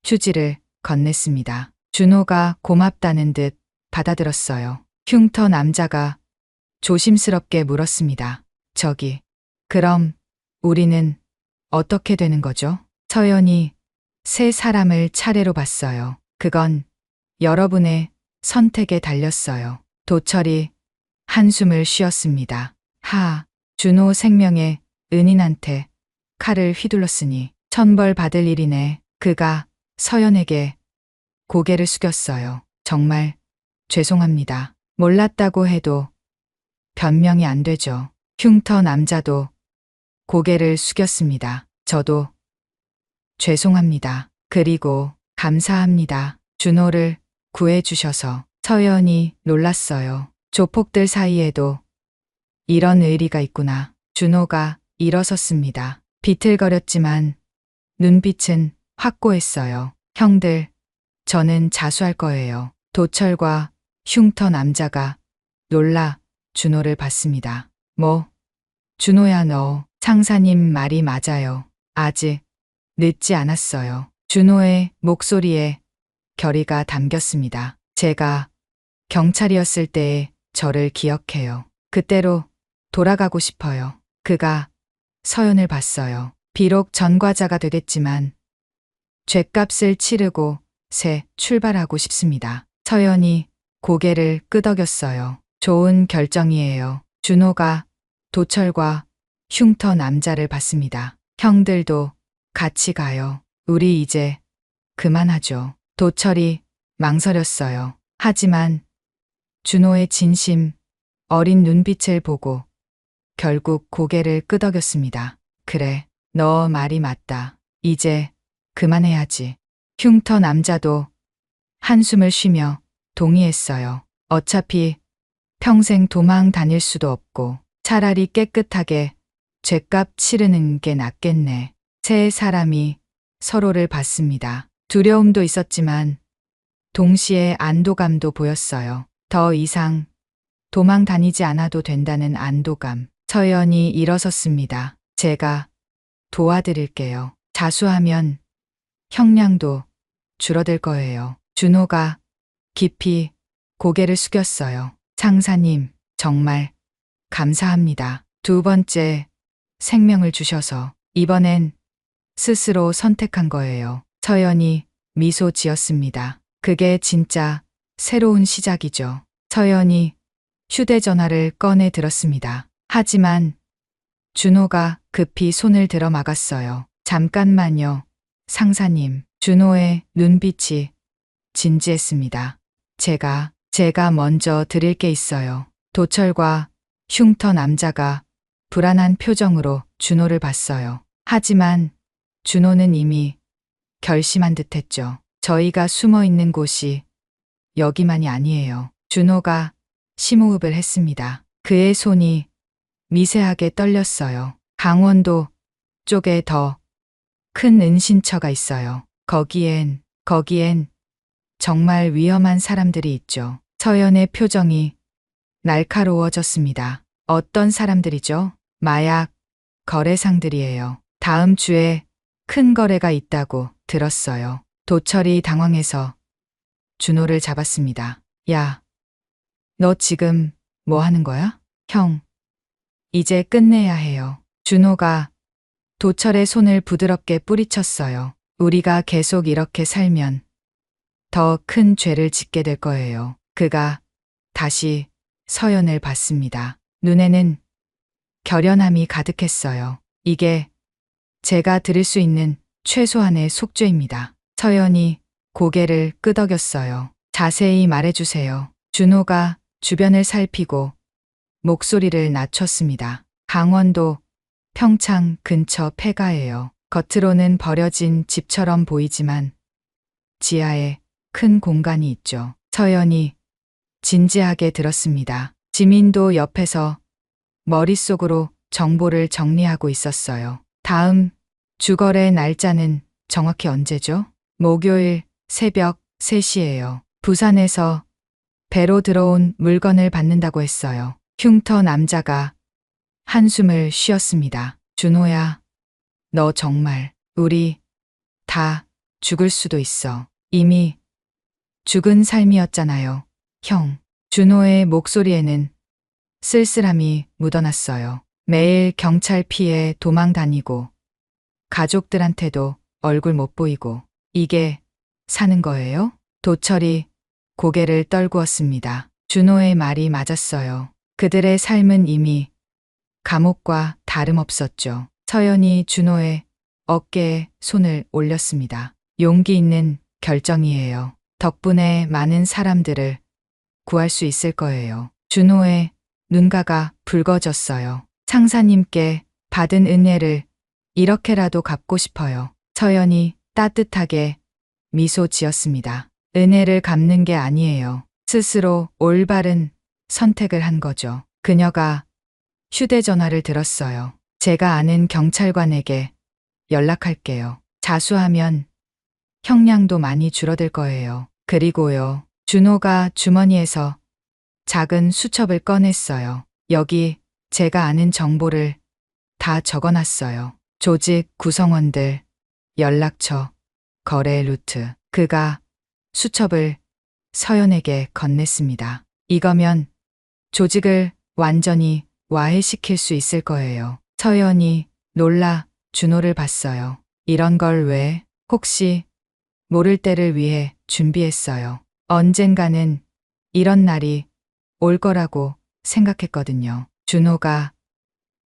휴지를 건넸습니다. 준호가 고맙다는 듯 받아들었어요. 흉터 남자가 조심스럽게 물었습니다. 저기, 그럼 우리는 어떻게 되는 거죠? 서연이 세 사람을 차례로 봤어요. 그건 여러분의 선택에 달렸어요. 도철이 한숨을 쉬었습니다. 준호 생명의 은인한테 칼을 휘둘렀으니 천벌 받을 일이네. 그가 서연에게 고개를 숙였어요. 정말 죄송합니다. 몰랐다고 해도 변명이 안 되죠. 흉터 남자도 고개를 숙였습니다. 저도 죄송합니다. 그리고 감사합니다. 준호를 구해주셔서. 서연이 놀랐어요. 조폭들 사이에도 이런 의리가 있구나. 준호가 일어섰습니다. 비틀거렸지만 눈빛은 확고했어요. 형들, 저는 자수할 거예요. 도철과 흉터 남자가 놀라 준호를 봤습니다. 뭐, 준호야 너, 상사님 말이 맞아요. 아직 늦지 않았어요. 준호의 목소리에 결의가 담겼습니다. 제가 경찰이었을 때의 저를 기억해요. 그때로 돌아가고 싶어요. 그가 서연을 봤어요. 비록 전과자가 되겠지만 죗값을 치르고 새 출발하고 싶습니다. 서연이 고개를 끄덕였어요. 좋은 결정이에요. 준호가 도철과 흉터 남자를 봤습니다. 형들도 같이 가요. 우리 이제 그만하죠. 도철이 망설였어요. 하지만 준호의 진심 어린 눈빛을 보고 결국 고개를 끄덕였습니다. 그래, 너 말이 맞다. 이제 그만해야지. 흉터 남자도 한숨을 쉬며 동의했어요. 어차피 평생 도망 다닐 수도 없고 차라리 깨끗하게 죗값 치르는 게 낫겠네. 세 사람이 서로를 봤습니다. 두려움도 있었지만 동시에 안도감도 보였어요. 더 이상 도망 다니지 않아도 된다는 안도감. 서연이 일어섰습니다. 제가 도와드릴게요. 자수하면 형량도 줄어들 거예요. 준호가 깊이 고개를 숙였어요. 상사님, 정말 감사합니다. 두 번째 생명을 주셔서 이번엔 스스로 선택한 거예요. 서연이 미소 지었습니다. 그게 진짜 새로운 시작이죠. 서연이 휴대전화를 꺼내 들었습니다. 하지만 준호가 급히 손을 들어 막았어요. 잠깐만요. 상사님, 준호의 눈빛이 진지했습니다. 제가 먼저 드릴 게 있어요. 도철과 흉터 남자가 불안한 표정으로 준호를 봤어요. 하지만 준호는 이미 결심한 듯 했죠. 저희가 숨어 있는 곳이 여기만이 아니에요. 준호가 심호흡을 했습니다. 그의 손이 미세하게 떨렸어요. 강원도 쪽에 더 큰 은신처가 있어요. 거기엔 정말 위험한 사람들이 있죠. 서연의 표정이 날카로워졌습니다. 어떤 사람들이죠? 마약 거래상들이에요. 다음 주에 큰 거래가 있다고 들었어요. 도철이 당황해서 준호를 잡았습니다. 야, 너 지금 뭐 하는 거야? 형, 이제 끝내야 해요. 준호가 도철의 손을 부드럽게 뿌리쳤어요. 우리가 계속 이렇게 살면 더 큰 죄를 짓게 될 거예요. 그가 다시 서연을 봤습니다. 눈에는 결연함이 가득했어요. 이게 제가 드릴 수 있는 최소한의 속죄입니다. 서연이 고개를 끄덕였어요. 자세히 말해주세요. 준호가 주변을 살피고 목소리를 낮췄습니다. 강원도 평창 근처 폐가예요. 겉으로는 버려진 집처럼 보이지만 지하에 큰 공간이 있죠. 서연이 진지하게 들었습니다. 지민도 옆에서 머릿속으로 정보를 정리하고 있었어요. 다음 주거래 날짜는 정확히 언제죠? 목요일 새벽 3시예요. 부산에서 배로 들어온 물건을 받는다고 했어요. 흉터 남자가 한숨을 쉬었습니다. 준호야, 너 정말 우리 다 죽을 수도 있어. 이미 죽은 삶이었잖아요. 형. 준호의 목소리에는 쓸쓸함이 묻어났어요. 매일 경찰 피해 도망 다니고 가족들한테도 얼굴 못 보이고 이게 사는 거예요? 도철이 고개를 떨구었습니다. 준호의 말이 맞았어요. 그들의 삶은 이미 감옥과 다름없었죠. 서연이 준호의 어깨에 손을 올렸습니다. 용기 있는 결정이에요. 덕분에 많은 사람들을 구할 수 있을 거예요. 준호의 눈가가 붉어졌어요. 상사님께 받은 은혜를 이렇게라도 갚고 싶어요. 서연이 따뜻하게 미소 지었습니다. 은혜를 갚는 게 아니에요. 스스로 올바른 선택을 한 거죠. 그녀가 휴대전화를 들었어요. 제가 아는 경찰관에게 연락할게요. 자수하면 형량도 많이 줄어들 거예요. 그리고요. 준호가 주머니에서 작은 수첩을 꺼냈어요. 여기 제가 아는 정보를 다 적어놨어요. 조직 구성원들, 연락처, 거래 루트. 그가 수첩을 서연에게 건넸습니다. 이거면 조직을 완전히 와해시킬 수 있을 거예요. 서연이 놀라 준호를 봤어요. 이런 걸 왜? 혹시 모를 때를 위해 준비했어요. 언젠가는 이런 날이 올 거라고 생각했거든요. 준호가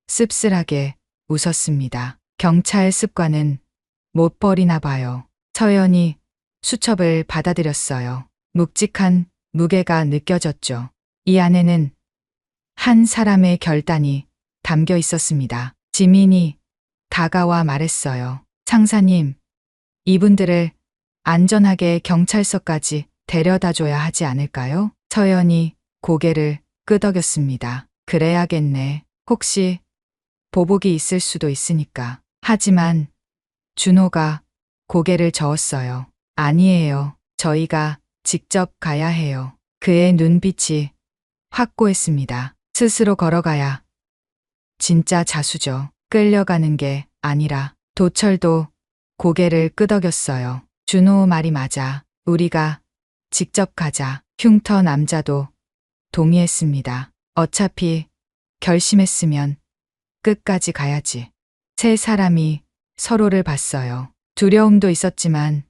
씁쓸하게 웃었습니다. 경찰 습관은 못 버리나 봐요. 서연이 수첩을 받아들였어요. 묵직한 무게가 느껴졌죠. 이 안에는 한 사람의 결단이 담겨 있었습니다. 지민이 다가와 말했어요. 상사님, 이분들을 안전하게 경찰서까지 데려다 줘야 하지 않을까요? 서연이 고개를 끄덕였습니다. 그래야겠네. 혹시 보복이 있을 수도 있으니까. 하지만 준호가 고개를 저었어요. 아니에요. 저희가 직접 가야 해요. 그의 눈빛이 확고했습니다. 스스로 걸어가야 진짜 자수죠. 끌려가는 게 아니라. 도철도 고개를 끄덕였어요. 준호 말이 맞아. 우리가 직접 가자. 흉터 남자도 동의했습니다. 어차피 결심했으면 끝까지 가야지. 세 사람이 서로를 봤어요. 두려움도 있었지만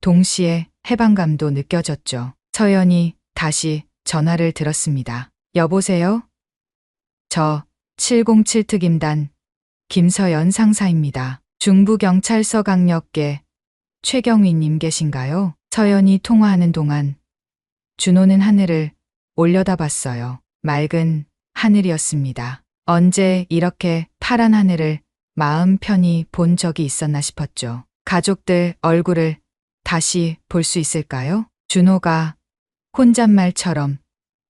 동시에 해방감도 느껴졌죠. 서연이 다시 전화를 들었습니다. 여보세요? 저 707특임단 김서연 상사입니다. 중부경찰서 강력계 최경위님 계신가요? 서연이 통화하는 동안 준호는 하늘을 올려다봤어요. 맑은 하늘이었습니다. 언제 이렇게 파란 하늘을 마음 편히 본 적이 있었나 싶었죠. 가족들 얼굴을 다시 볼 수 있을까요? 준호가 혼잣말처럼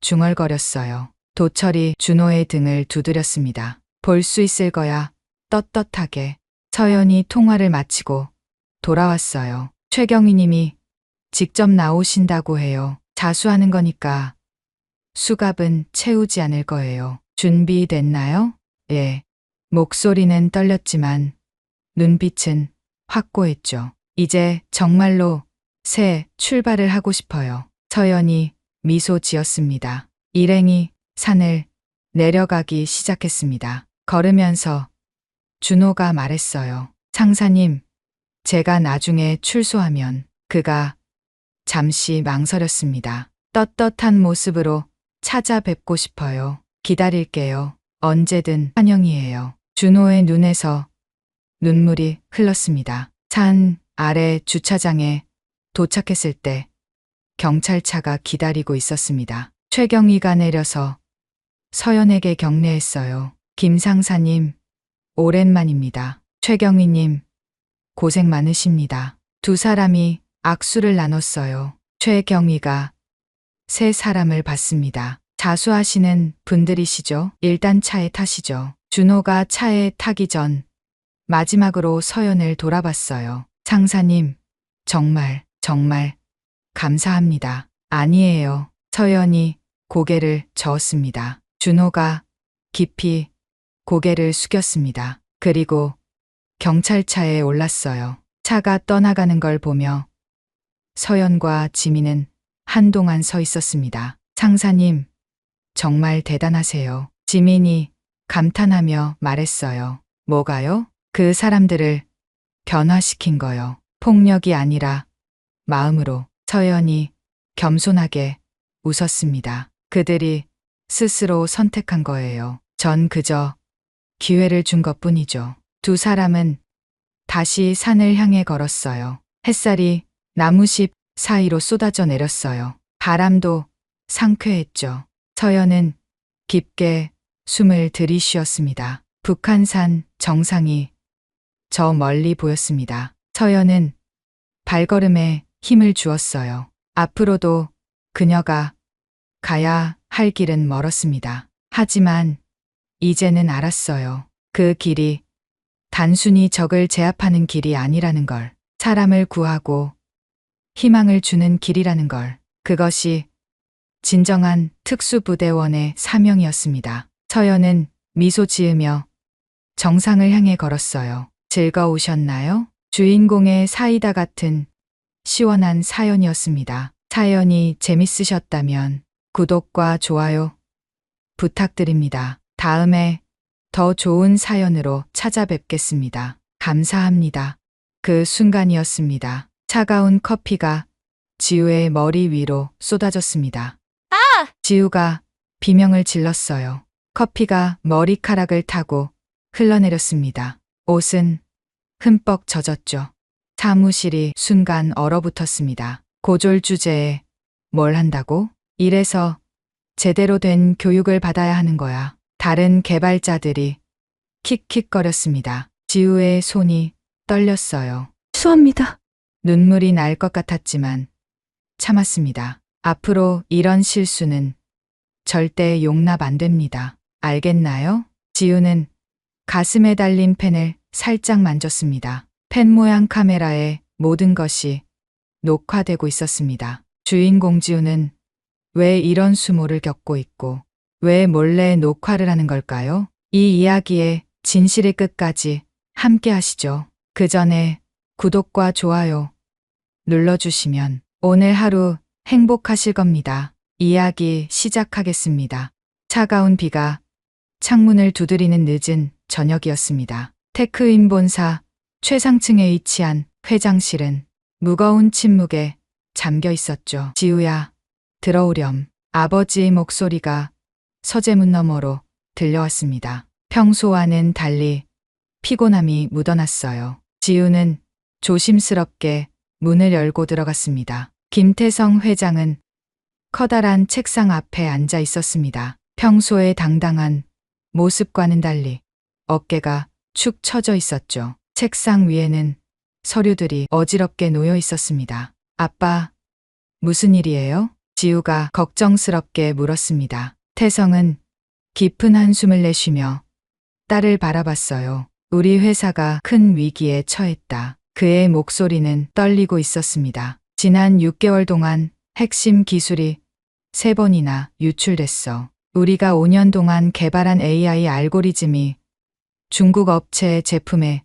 중얼거렸어요. 도철이 준호의 등을 두드렸습니다. 볼 수 있을 거야. 떳떳하게. 서연이 통화를 마치고 돌아왔어요. 최경희 님이 직접 나오신다고 해요. 자수하는 거니까 수갑은 채우지 않을 거예요. 준비됐나요? 예. 목소리는 떨렸지만 눈빛은 확고했죠. 이제 정말로 새 출발을 하고 싶어요. 서연이 미소 지었습니다. 일행이 산을 내려가기 시작했습니다. 걸으면서 준호가 말했어요. 상사님, 제가 나중에 출소하면. 그가 잠시 망설였습니다. 떳떳한 모습으로 찾아뵙고 싶어요. 기다릴게요. 언제든 환영이에요. 준호의 눈에서 눈물이 흘렀습니다. 산 아래 주차장에 도착했을 때 경찰차가 기다리고 있었습니다. 최경희가 내려서 서연에게 경례했어요. 김 상사님, 오랜만입니다. 최경희님, 고생 많으십니다. 두 사람이 악수를 나눴어요. 최경희가 세 사람을 봤습니다. 자수하시는 분들이시죠? 일단 차에 타시죠. 준호가 차에 타기 전 마지막으로 서연을 돌아봤어요. 상사님, 정말 감사합니다. 아니에요. 서연이 고개를 저었습니다. 준호가 깊이 고개를 숙였습니다. 그리고 경찰차에 올랐어요. 차가 떠나가는 걸 보며 서연과 지민은 한동안 서 있었습니다. 상사님, 정말 대단하세요. 지민이 감탄하며 말했어요. 뭐가요? 그 사람들을 변화시킨 거요. 폭력이 아니라 마음으로. 서연이 겸손하게 웃었습니다. 그들이 스스로 선택한 거예요. 전 그저 기회를 준 것뿐이죠. 두 사람은 다시 산을 향해 걸었어요. 햇살이 나무숲 사이로 쏟아져 내렸어요. 바람도 상쾌했죠. 서연은 깊게 숨을 들이쉬었습니다. 북한산 정상이 저 멀리 보였습니다. 서연은 발걸음에 힘을 주었어요. 앞으로도 그녀가 가야 할 길은 멀었습니다. 하지만 이제는 알았어요. 그 길이 단순히 적을 제압하는 길이 아니라는 걸. 사람을 구하고 희망을 주는 길이라는 걸. 그것이 진정한 특수부대원의 사명이었습니다. 서연은 미소 지으며 정상을 향해 걸었어요. 즐거우셨나요? 주인공의 사이다 같은 시원한 사연이었습니다. 사연이 재밌으셨다면 구독과 좋아요 부탁드립니다. 다음에 더 좋은 사연으로 찾아뵙겠습니다. 감사합니다. 그 순간이었습니다. 차가운 커피가 지우의 머리 위로 쏟아졌습니다. 지우가 비명을 질렀어요. 커피가 머리카락을 타고 흘러내렸습니다. 옷은 흠뻑 젖었죠. 사무실이 순간 얼어붙었습니다. 고졸 주제에 뭘 한다고? 이래서 제대로 된 교육을 받아야 하는 거야. 다른 개발자들이 킥킥거렸습니다. 지우의 손이 떨렸어요. 죄송합니다. 눈물이 날 것 같았지만 참았습니다. 앞으로 이런 실수는 절대 용납 안 됩니다. 알겠나요? 지우는 가슴에 달린 펜을 살짝 만졌습니다. 펜 모양 카메라에 모든 것이 녹화되고 있었습니다. 주인공 지우는 왜 이런 수모를 겪고 있고 왜 몰래 녹화를 하는 걸까요? 이 이야기의 진실의 끝까지 함께 하시죠. 그 전에 구독과 좋아요 눌러주시면 오늘 하루 행복하실 겁니다. 이야기 시작하겠습니다. 차가운 비가 창문을 두드리는 늦은 저녁이었습니다. 테크인 본사 최상층에 위치한 회장실은 무거운 침묵에 잠겨 있었죠. 지우야, 들어오렴. 아버지의 목소리가 서재문 너머로 들려왔습니다. 평소와는 달리 피곤함이 묻어났어요. 지우는 조심스럽게 문을 열고 들어갔습니다. 김태성 회장은 커다란 책상 앞에 앉아 있었습니다. 평소의 당당한 모습과는 달리 어깨가 축 처져 있었죠. 책상 위에는 서류들이 어지럽게 놓여 있었습니다. 아빠, 무슨 일이에요? 지우가 걱정스럽게 물었습니다. 태성은 깊은 한숨을 내쉬며 딸을 바라봤어요. 우리 회사가 큰 위기에 처했다. 그의 목소리는 떨리고 있었습니다. 지난 6개월 동안 핵심 기술이 3번이나 유출됐어. 우리가 5년 동안 개발한 AI 알고리즘이 중국 업체의 제품에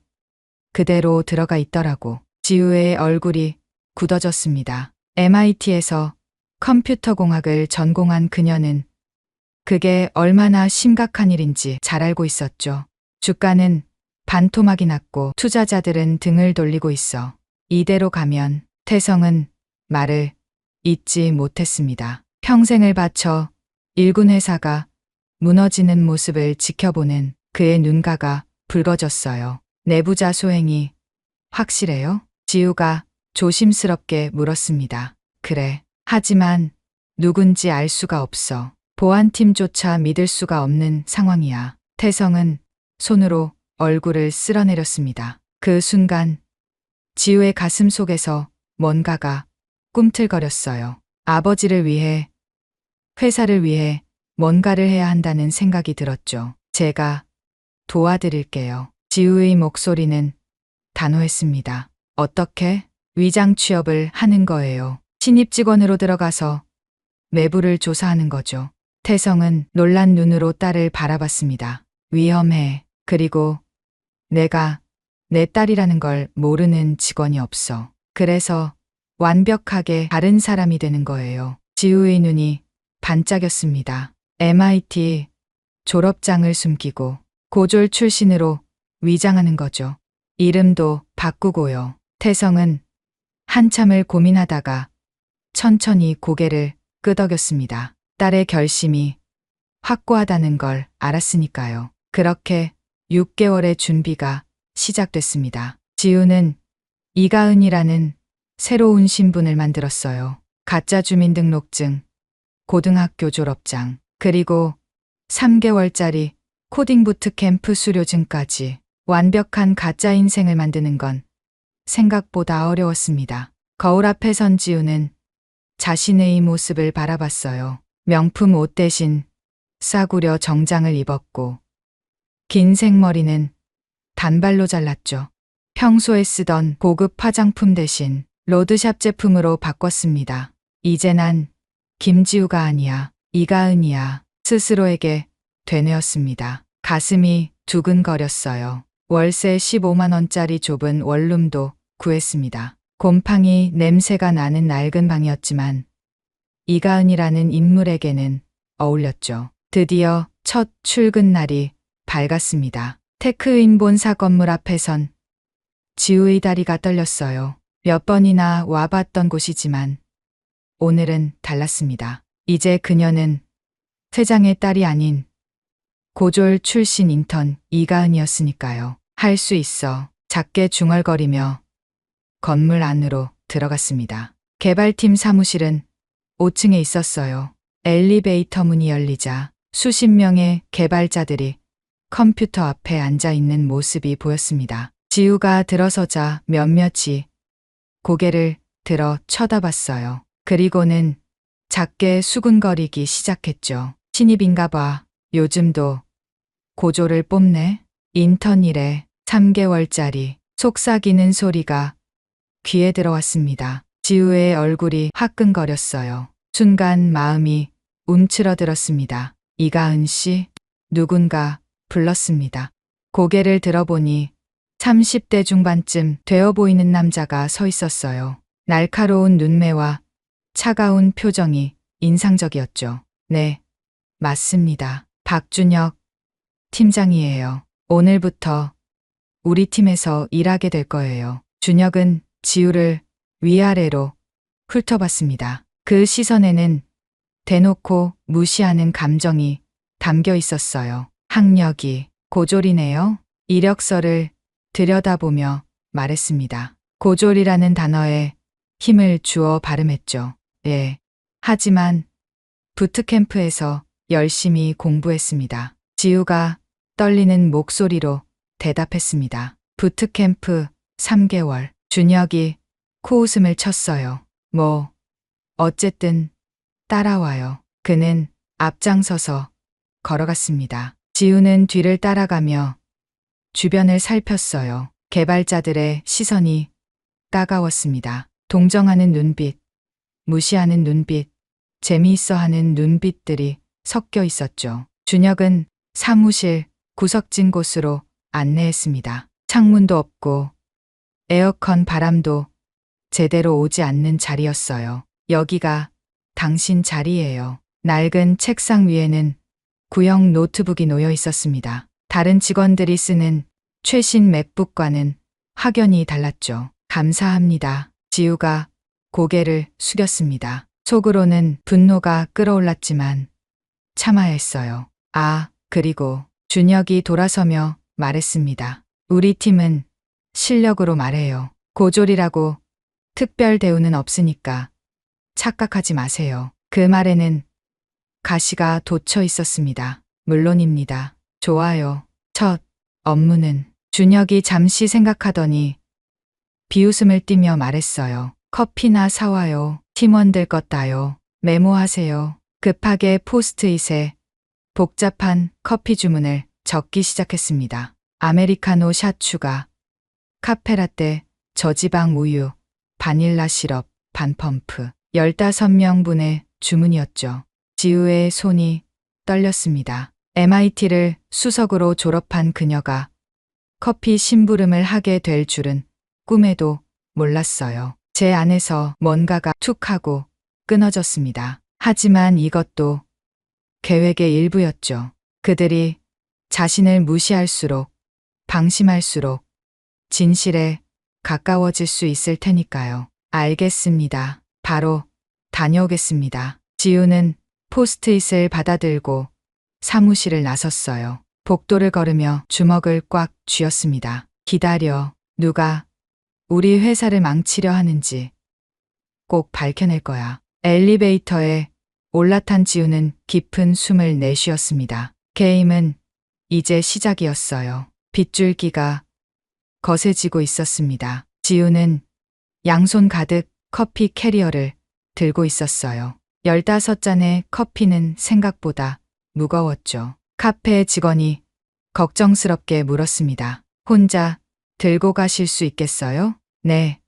그대로 들어가 있더라고. 지우의 얼굴이 굳어졌습니다. MIT에서 컴퓨터 공학을 전공한 그녀는 그게 얼마나 심각한 일인지 잘 알고 있었죠. 주가는 반토막이 났고 투자자들은 등을 돌리고 있어. 이대로 가면 태성은 말을 잇지 못했습니다. 평생을 바쳐 일군 회사가 무너지는 모습을 지켜보는 그의 눈가가 붉어졌어요. 내부자 소행이 확실해요? 지우가 조심스럽게 물었습니다. 그래. 하지만 누군지 알 수가 없어. 보안팀조차 믿을 수가 없는 상황이야. 태성은 손으로 얼굴을 쓸어내렸습니다. 그 순간 지우의 가슴 속에서 뭔가가 꿈틀거렸어요. 아버지를 위해, 회사를 위해 뭔가를 해야 한다는 생각이 들었죠. 제가 도와드릴게요. 지우의 목소리는 단호했습니다. 어떻게? 위장 취업을 하는 거예요. 신입 직원으로 들어가서 내부를 조사하는 거죠. 태성은 놀란 눈으로 딸을 바라봤습니다. 위험해. 그리고 내가 내 딸이라는 걸 모르는 직원이 없어. 그래서 완벽하게 다른 사람이 되는 거예요. 지우의 눈이 반짝였습니다. MIT 졸업장을 숨기고 고졸 출신으로 위장하는 거죠. 이름도 바꾸고요. 태성은 한참을 고민하다가 천천히 고개를 끄덕였습니다. 딸의 결심이 확고하다는 걸 알았으니까요. 그렇게 6개월의 준비가 시작됐습니다. 지우는 이가은이라는 새로운 신분을 만들었어요. 가짜 주민등록증, 고등학교 졸업장, 그리고 3개월짜리 코딩 부트캠프 수료증까지. 완벽한 가짜 인생을 만드는 건 생각보다 어려웠습니다. 거울 앞에 선 지우는 자신의 모습을 바라봤어요. 명품 옷 대신 싸구려 정장을 입었고 긴 생머리는 단발로 잘랐죠. 평소에 쓰던 고급 화장품 대신 로드샵 제품으로 바꿨습니다. 이제 난 김지우가 아니야. 이가은이야. 스스로에게 되뇌었습니다. 가슴이 두근거렸어요. 월세 15만 원짜리 좁은 원룸도 구했습니다. 곰팡이 냄새가 나는 낡은 방이었지만 이가은이라는 인물에게는 어울렸죠. 드디어 첫 출근 날이 밝았습니다. 테크인 본사 건물 앞에선 지우의 다리가 떨렸어요. 몇 번이나 와봤던 곳이지만 오늘은 달랐습니다. 이제 그녀는 회장의 딸이 아닌 고졸 출신 인턴 이가은이었으니까요. 할 수 있어. 작게 중얼거리며 건물 안으로 들어갔습니다. 개발팀 사무실은 5층에 있었어요. 엘리베이터 문이 열리자 수십 명의 개발자들이 컴퓨터 앞에 앉아 있는 모습이 보였습니다. 지우가 들어서자 몇몇이 고개를 들어 쳐다봤어요. 그리고는 작게 수군거리기 시작했죠. 신입인가 봐. 요즘도 고졸을 뽑네. 인턴 일에 3개월짜리. 속삭이는 소리가 귀에 들어왔습니다. 지우의 얼굴이 화끈거렸어요. 순간 마음이 움츠러들었습니다. 이가은 씨? 누군가 불렀습니다. 고개를 들어보니 30대 중반쯤 되어 보이는 남자가 서 있었어요. 날카로운 눈매와 차가운 표정이 인상적이었죠. 네, 맞습니다. 박준혁 팀장이에요. 오늘부터 우리 팀에서 일하게 될 거예요. 준혁은 지우를 위아래로 훑어봤습니다. 그 시선에는 대놓고 무시하는 감정이 담겨 있었어요. 학력이 고졸이네요. 이력서를 들여다보며 말했습니다. 고졸이라는 단어에 힘을 주어 발음했죠. 예. 하지만 부트캠프에서 열심히 공부했습니다. 지우가 떨리는 목소리로 대답했습니다. 부트캠프 3개월. 준혁이 코웃음을 쳤어요. 뭐, 어쨌든 따라와요. 그는 앞장서서 걸어갔습니다. 지우는 뒤를 따라가며 주변을 살폈어요. 개발자들의 시선이 따가웠습니다. 동정하는 눈빛, 무시하는 눈빛, 재미있어 하는 눈빛들이 섞여 있었죠. 준혁은 사무실 구석진 곳으로 안내했습니다. 창문도 없고 에어컨 바람도 제대로 오지 않는 자리였어요. 여기가 당신 자리예요. 낡은 책상 위에는 구형 노트북이 놓여 있었습니다. 다른 직원들이 쓰는 최신 맥북과는 확연히 달랐죠. 감사합니다. 지우가 고개를 숙였습니다. 속으로는 분노가 끓어올랐지만 참아야 했어요. 아, 그리고 준혁이 돌아서며 말했습니다. 우리 팀은 실력으로 말해요. 고졸이라고 특별 대우는 없으니까 착각하지 마세요. 그 말에는 가시가 돋쳐 있었습니다. 물론입니다. 좋아요. 첫 업무는 준혁이 잠시 생각하더니 비웃음을 띠며 말했어요. 커피나 사와요. 팀원들 것 따요. 메모하세요. 급하게 포스트잇에 복잡한 커피 주문을 적기 시작했습니다. 아메리카노 샷 추가, 카페라떼, 저지방 우유, 바닐라 시럽, 반 펌프. 15명분의 주문이었죠. 지우의 손이 떨렸습니다. MIT를 수석으로 졸업한 그녀가 커피 심부름을 하게 될 줄은 꿈에도 몰랐어요. 제 안에서 뭔가가 툭 하고 끊어졌습니다. 하지만 이것도 계획의 일부였죠. 그들이 자신을 무시할수록, 방심할수록 진실에 가까워질 수 있을 테니까요. 알겠습니다. 바로 다녀오겠습니다. 지우는 포스트잇을 받아들고 사무실을 나섰어요. 복도를 걸으며 주먹을 꽉 쥐었습니다. 기다려. 누가 우리 회사를 망치려 하는지 꼭 밝혀낼 거야. 엘리베이터에 올라탄 지우는 깊은 숨을 내쉬었습니다. 게임은 이제 시작이었어요. 빗줄기가 거세지고 있었습니다. 지우는 양손 가득 커피 캐리어를 들고 있었어요. 15잔의 커피는 생각보다 무거웠죠. 카페 직원이 걱정스럽게 물었습니다. 혼자 들고 가실 수 있겠어요? 네,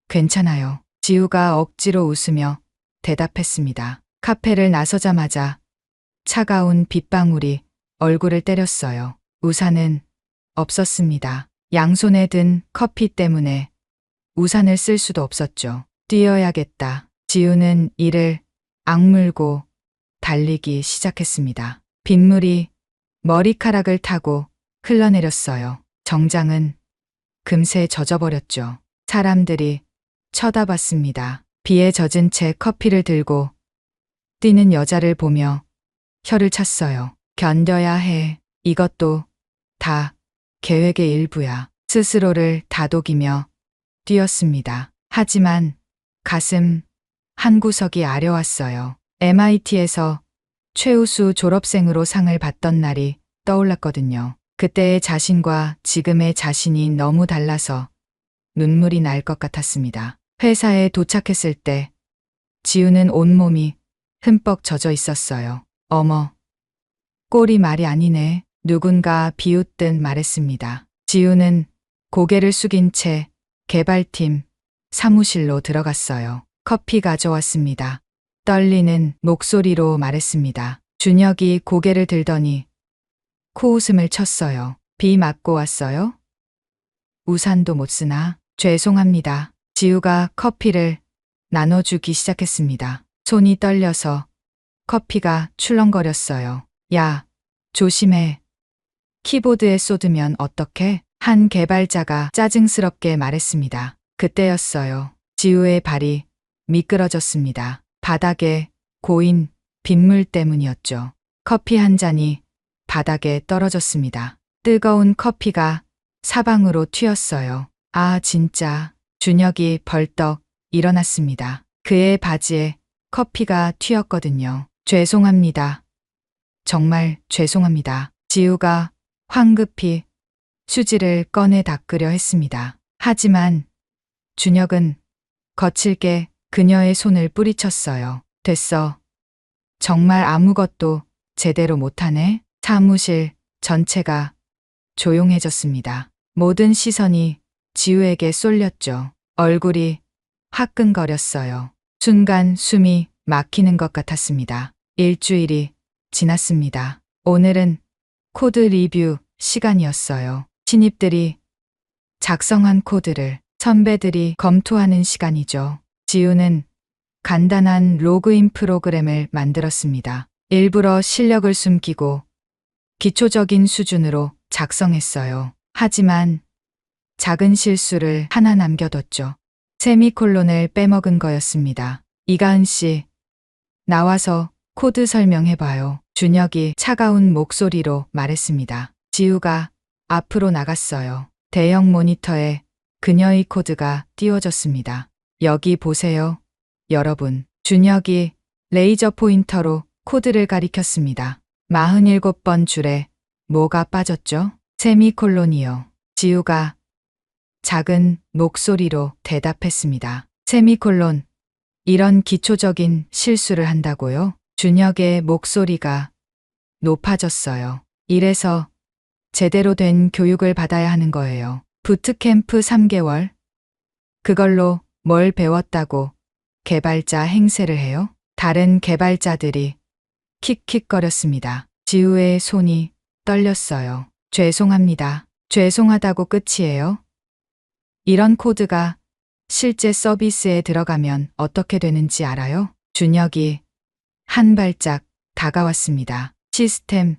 괜찮아요. 지우가 억지로 웃으며 대답했습니다. 카페를 나서자마자 차가운 빗방울이 얼굴을 때렸어요. 우산은 없었습니다. 양손에 든 커피 때문에 우산을 쓸 수도 없었죠. 뛰어야겠다. 지우는 이를 악물고 달리기 시작했습니다. 빗물이 머리카락을 타고 흘러내렸어요. 정장은 금세 젖어버렸죠. 사람들이 쳐다봤습니다. 비에 젖은 채 커피를 들고 뛰는 여자를 보며 혀를 찼어요. 견뎌야 해. 이것도 다 계획의 일부야. 스스로를 다독이며 뛰었습니다. 하지만 가슴 한 구석이 아려왔어요. MIT에서 최우수 졸업생으로 상을 받던 날이 떠올랐거든요. 그때의 자신과 지금의 자신이 너무 달라서 눈물이 날 것 같았습니다. 회사에 도착했을 때 지우는 온몸이 흠뻑 젖어 있었어요. 어머, 꼴이 말이 아니네. 누군가 비웃듯 말했습니다. 지우는 고개를 숙인 채 개발팀 사무실로 들어갔어요. 커피 가져왔습니다. 떨리는 목소리로 말했습니다. 준혁이 고개를 들더니 코웃음을 쳤어요. 비 맞고 왔어요? 우산도 못 쓰나? 죄송합니다. 지우가 커피를 나눠주기 시작했습니다. 손이 떨려서 커피가 출렁거렸어요. 야, 조심해. 키보드에 쏟으면 어떡해? 한 개발자가 짜증스럽게 말했습니다. 그때였어요. 지우의 발이 미끄러졌습니다. 바닥에 고인 빗물 때문이었죠. 커피 한 잔이 바닥에 떨어졌습니다. 뜨거운 커피가 사방으로 튀었어요. 아, 진짜. 준혁이 벌떡 일어났습니다. 그의 바지에 커피가 튀었거든요. 죄송합니다. 정말 죄송합니다. 지우가 황급히 수지를 꺼내 닦으려 했습니다. 하지만 준혁은 거칠게 그녀의 손을 뿌리쳤어요. 됐어. 정말 아무것도 제대로 못하네. 사무실 전체가 조용해졌습니다. 모든 시선이 지우에게 쏠렸죠. 얼굴이 화끈거렸어요. 순간 숨이 막히는 것 같았습니다. 일주일이 지났습니다. 오늘은 코드 리뷰 시간이었어요. 신입들이 작성한 코드를 선배들이 검토하는 시간이죠. 지우는 간단한 로그인 프로그램을 만들었습니다. 일부러 실력을 숨기고 기초적인 수준으로 작성했어요. 하지만 작은 실수를 하나 남겨뒀죠. 세미콜론을 빼먹은 거였습니다. 이가은 씨, 나와서 코드 설명해봐요. 준혁이 차가운 목소리로 말했습니다. 지우가 앞으로 나갔어요. 대형 모니터에 그녀의 코드가 띄워졌습니다. 여기 보세요. 여러분. 준혁이 레이저 포인터로 코드를 가리켰습니다. 47번 줄에 뭐가 빠졌죠? 세미콜론이요. 지우가 작은 목소리로 대답했습니다. 세미콜론. 이런 기초적인 실수를 한다고요? 준혁의 목소리가 높아졌어요. 이래서 제대로 된 교육을 받아야 하는 거예요. 부트캠프 3개월? 그걸로 뭘 배웠다고 개발자 행세를 해요? 다른 개발자들이 킥킥거렸습니다. 지우의 손이 떨렸어요. 죄송합니다. 죄송하다고 끝이에요? 이런 코드가 실제 서비스에 들어가면 어떻게 되는지 알아요? 준혁이 한 발짝 다가왔습니다. 시스템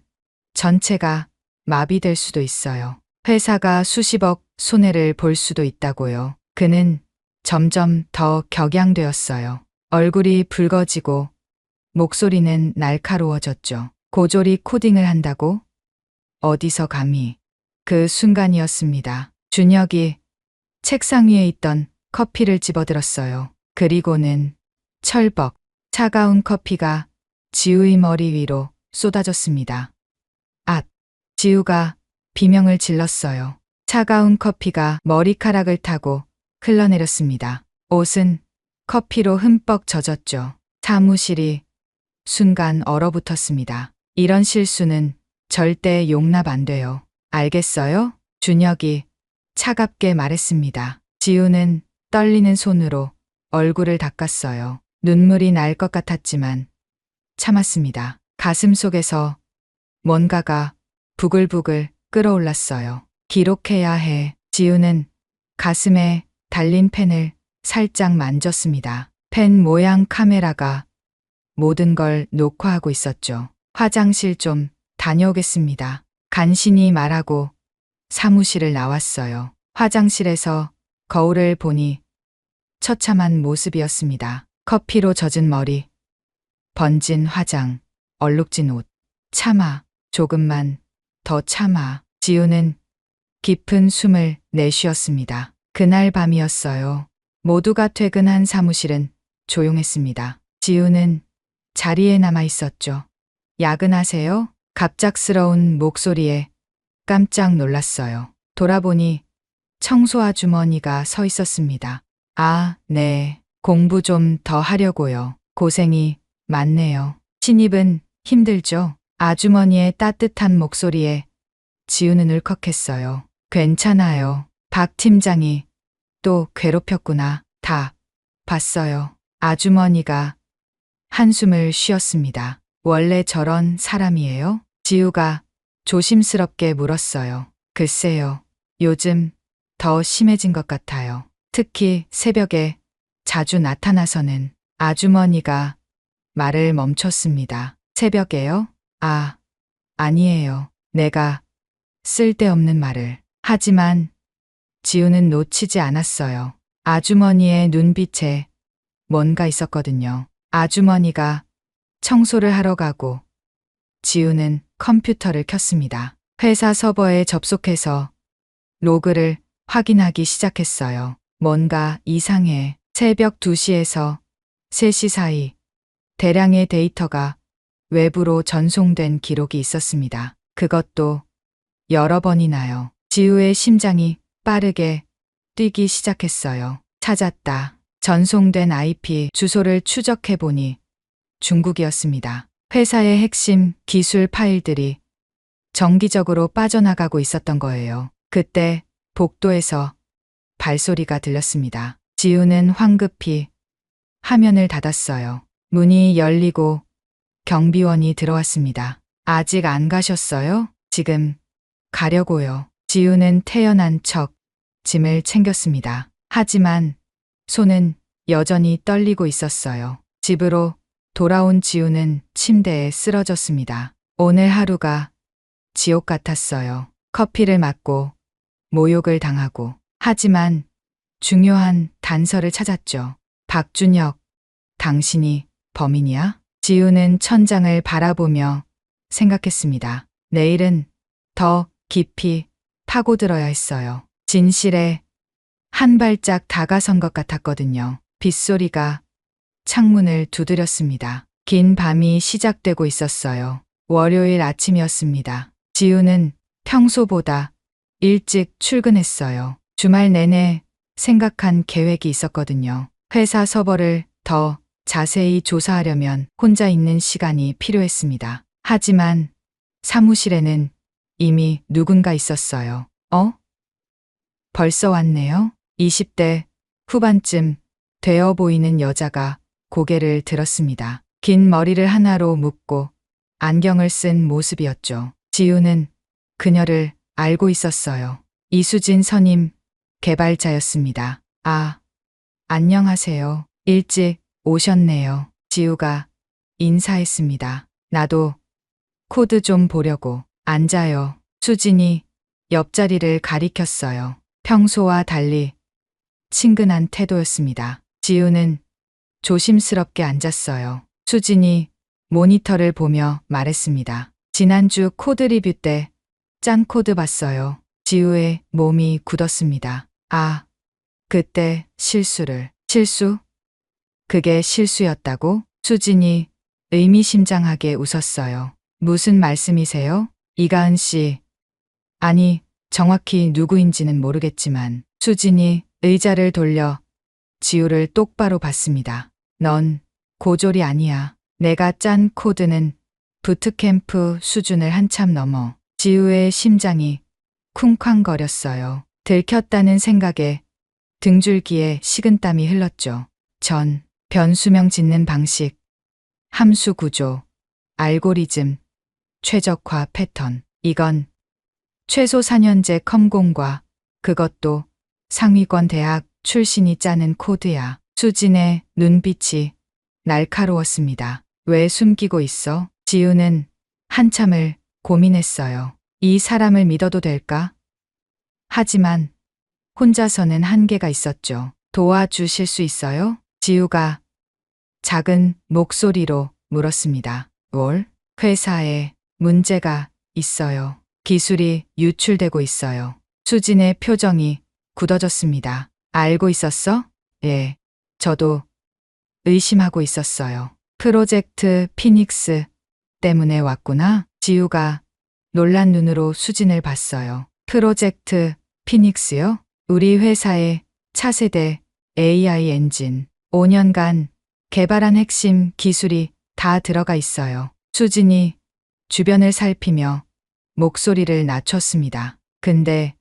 전체가 마비될 수도 있어요. 회사가 수십억 손해를 볼 수도 있다고요. 그는 점점 더 격양되었어요. 얼굴이 붉어지고 목소리는 날카로워졌죠. 고졸이 코딩을 한다고? 어디서 감히? 그 순간이었습니다. 준혁이 책상 위에 있던 커피를 집어들었어요. 그리고는 철벅 차가운 커피가 지우의 머리 위로 쏟아졌습니다. 앗! 지우가 비명을 질렀어요. 차가운 커피가 머리카락을 타고 흘러내렸습니다. 옷은 커피로 흠뻑 젖었죠. 사무실이 순간 얼어붙었습니다. 이런 실수는 절대 용납 안 돼요. 알겠어요? 준혁이 차갑게 말했습니다. 지우는 떨리는 손으로 얼굴을 닦았어요. 눈물이 날 것 같았지만 참았습니다. 가슴 속에서 뭔가가 부글부글 끓어올랐어요. 기록해야 해. 지우는 가슴에 달린 펜을 살짝 만졌습니다. 펜 모양 카메라가 모든 걸 녹화하고 있었죠. 화장실 좀 다녀오겠습니다. 간신히 말하고 사무실을 나왔어요. 화장실에서 거울을 보니 처참한 모습이었습니다. 커피로 젖은 머리, 번진 화장, 얼룩진 옷. 참아, 조금만 더 참아. 지우는 깊은 숨을 내쉬었습니다. 그날 밤이었어요. 모두가 퇴근한 사무실은 조용했습니다. 지우는 자리에 남아 있었죠. 야근하세요? 갑작스러운 목소리에 깜짝 놀랐어요. 돌아보니 청소 아주머니가 서 있었습니다. 아, 네. 공부 좀 더 하려고요. 고생이 많네요. 신입은 힘들죠? 아주머니의 따뜻한 목소리에 지우는 울컥했어요. 괜찮아요. 박 팀장이 또 괴롭혔구나. 다 봤어요. 아주머니가 한숨을 쉬었습니다. 원래 저런 사람이에요? 지우가 조심스럽게 물었어요. 글쎄요. 요즘 더 심해진 것 같아요. 특히 새벽에 자주 나타나서는. 아주머니가 말을 멈췄습니다. 새벽에요? 아, 아니에요. 내가 쓸데없는 말을. 하지만 지우는 놓치지 않았어요. 아주머니의 눈빛에 뭔가 있었거든요. 아주머니가 청소를 하러 가고 지우는 컴퓨터를 켰습니다. 회사 서버에 접속해서 로그를 확인하기 시작했어요. 뭔가 이상해. 새벽 2시에서 3시 사이 대량의 데이터가 외부로 전송된 기록이 있었습니다. 그것도 여러 번이나요. 지우의 심장이 빠르게 뛰기 시작했어요. 찾았다. 전송된 IP 주소를 추적해보니 중국이었습니다. 회사의 핵심 기술 파일들이 정기적으로 빠져나가고 있었던 거예요. 그때 복도에서 발소리가 들렸습니다. 지우는 황급히 화면을 닫았어요. 문이 열리고 경비원이 들어왔습니다. 아직 안 가셨어요? 지금 가려고요. 지우는 태연한 척 짐을 챙겼습니다. 하지만 손은 여전히 떨리고 있었어요. 집으로 돌아온 지우는 침대에 쓰러졌습니다. 오늘 하루가 지옥 같았어요. 커피를 맞고 모욕을 당하고. 하지만 중요한 단서를 찾았죠. 박준혁, 당신이 범인이야? 지우는 천장을 바라보며 생각했습니다. 내일은 더 깊이 파고들어야 했어요. 진실에 한 발짝 다가선 것 같았거든요. 빗소리가 창문을 두드렸습니다. 긴 밤이 시작되고 있었어요. 월요일 아침이었습니다. 지우는 평소보다 일찍 출근했어요. 주말 내내 생각한 계획이 있었거든요. 회사 서버를 더 자세히 조사하려면 혼자 있는 시간이 필요했습니다. 하지만 사무실에는 이미 누군가 있었어요. 벌써 왔네요. 20대 후반쯤 되어 보이는 여자가 고개를 들었습니다. 긴 머리를 하나로 묶고 안경을 쓴 모습이었죠. 지우는 그녀를 알고 있었어요. 이수진 선임 개발자였습니다. 아, 안녕하세요. 일찍 오셨네요. 지우가 인사했습니다. 나도 코드 좀 보려고. 앉아요. 수진이 옆자리를 가리켰어요. 평소와 달리 친근한 태도였습니다. 지우는 조심스럽게 앉았어요. 수진이 모니터를 보며 말했습니다. 지난주 코드 리뷰 때 짠 코드 봤어요. 지우의 몸이 굳었습니다. 아, 그때 실수? 그게 실수였다고? 수진이 의미심장하게 웃었어요. 무슨 말씀이세요? 이가은 씨. 아니, 정확히 누구인지는 모르겠지만. 수진이 의자를 돌려 지우를 똑바로 봤습니다. 넌 고졸이 아니야. 내가 짠 코드는 부트캠프 수준을 한참 넘어. 지우의 심장이 쿵쾅거렸어요. 들켰다는 생각에 등줄기에 식은땀이 흘렀죠. 변수명 짓는 방식, 함수 구조, 알고리즘, 최적화 패턴. 이건 최소 4년제 컴공과 그것도 상위권 대학 출신이 짜는 코드야. 수진의 눈빛이 날카로웠습니다. 왜 숨기고 있어? 지우는 한참을 고민했어요. 이 사람을 믿어도 될까? 하지만 혼자서는 한계가 있었죠. 도와주실 수 있어요? 지우가 작은 목소리로 물었습니다. 뭘? 회사에 문제가 있어요. 기술이 유출되고 있어요. 수진의 표정이 굳어졌습니다. 알고 있었어? 예. 저도 의심하고 있었어요. 프로젝트 피닉스 때문에 왔구나. 지우가 놀란 눈으로 수진을 봤어요. 프로젝트 피닉스요? 우리 회사의 차세대 AI 엔진. 5년간 개발한 핵심 기술이 다 들어가 있어요. 수진이 주변을 살피며 목소리를 낮췄습니다. 근데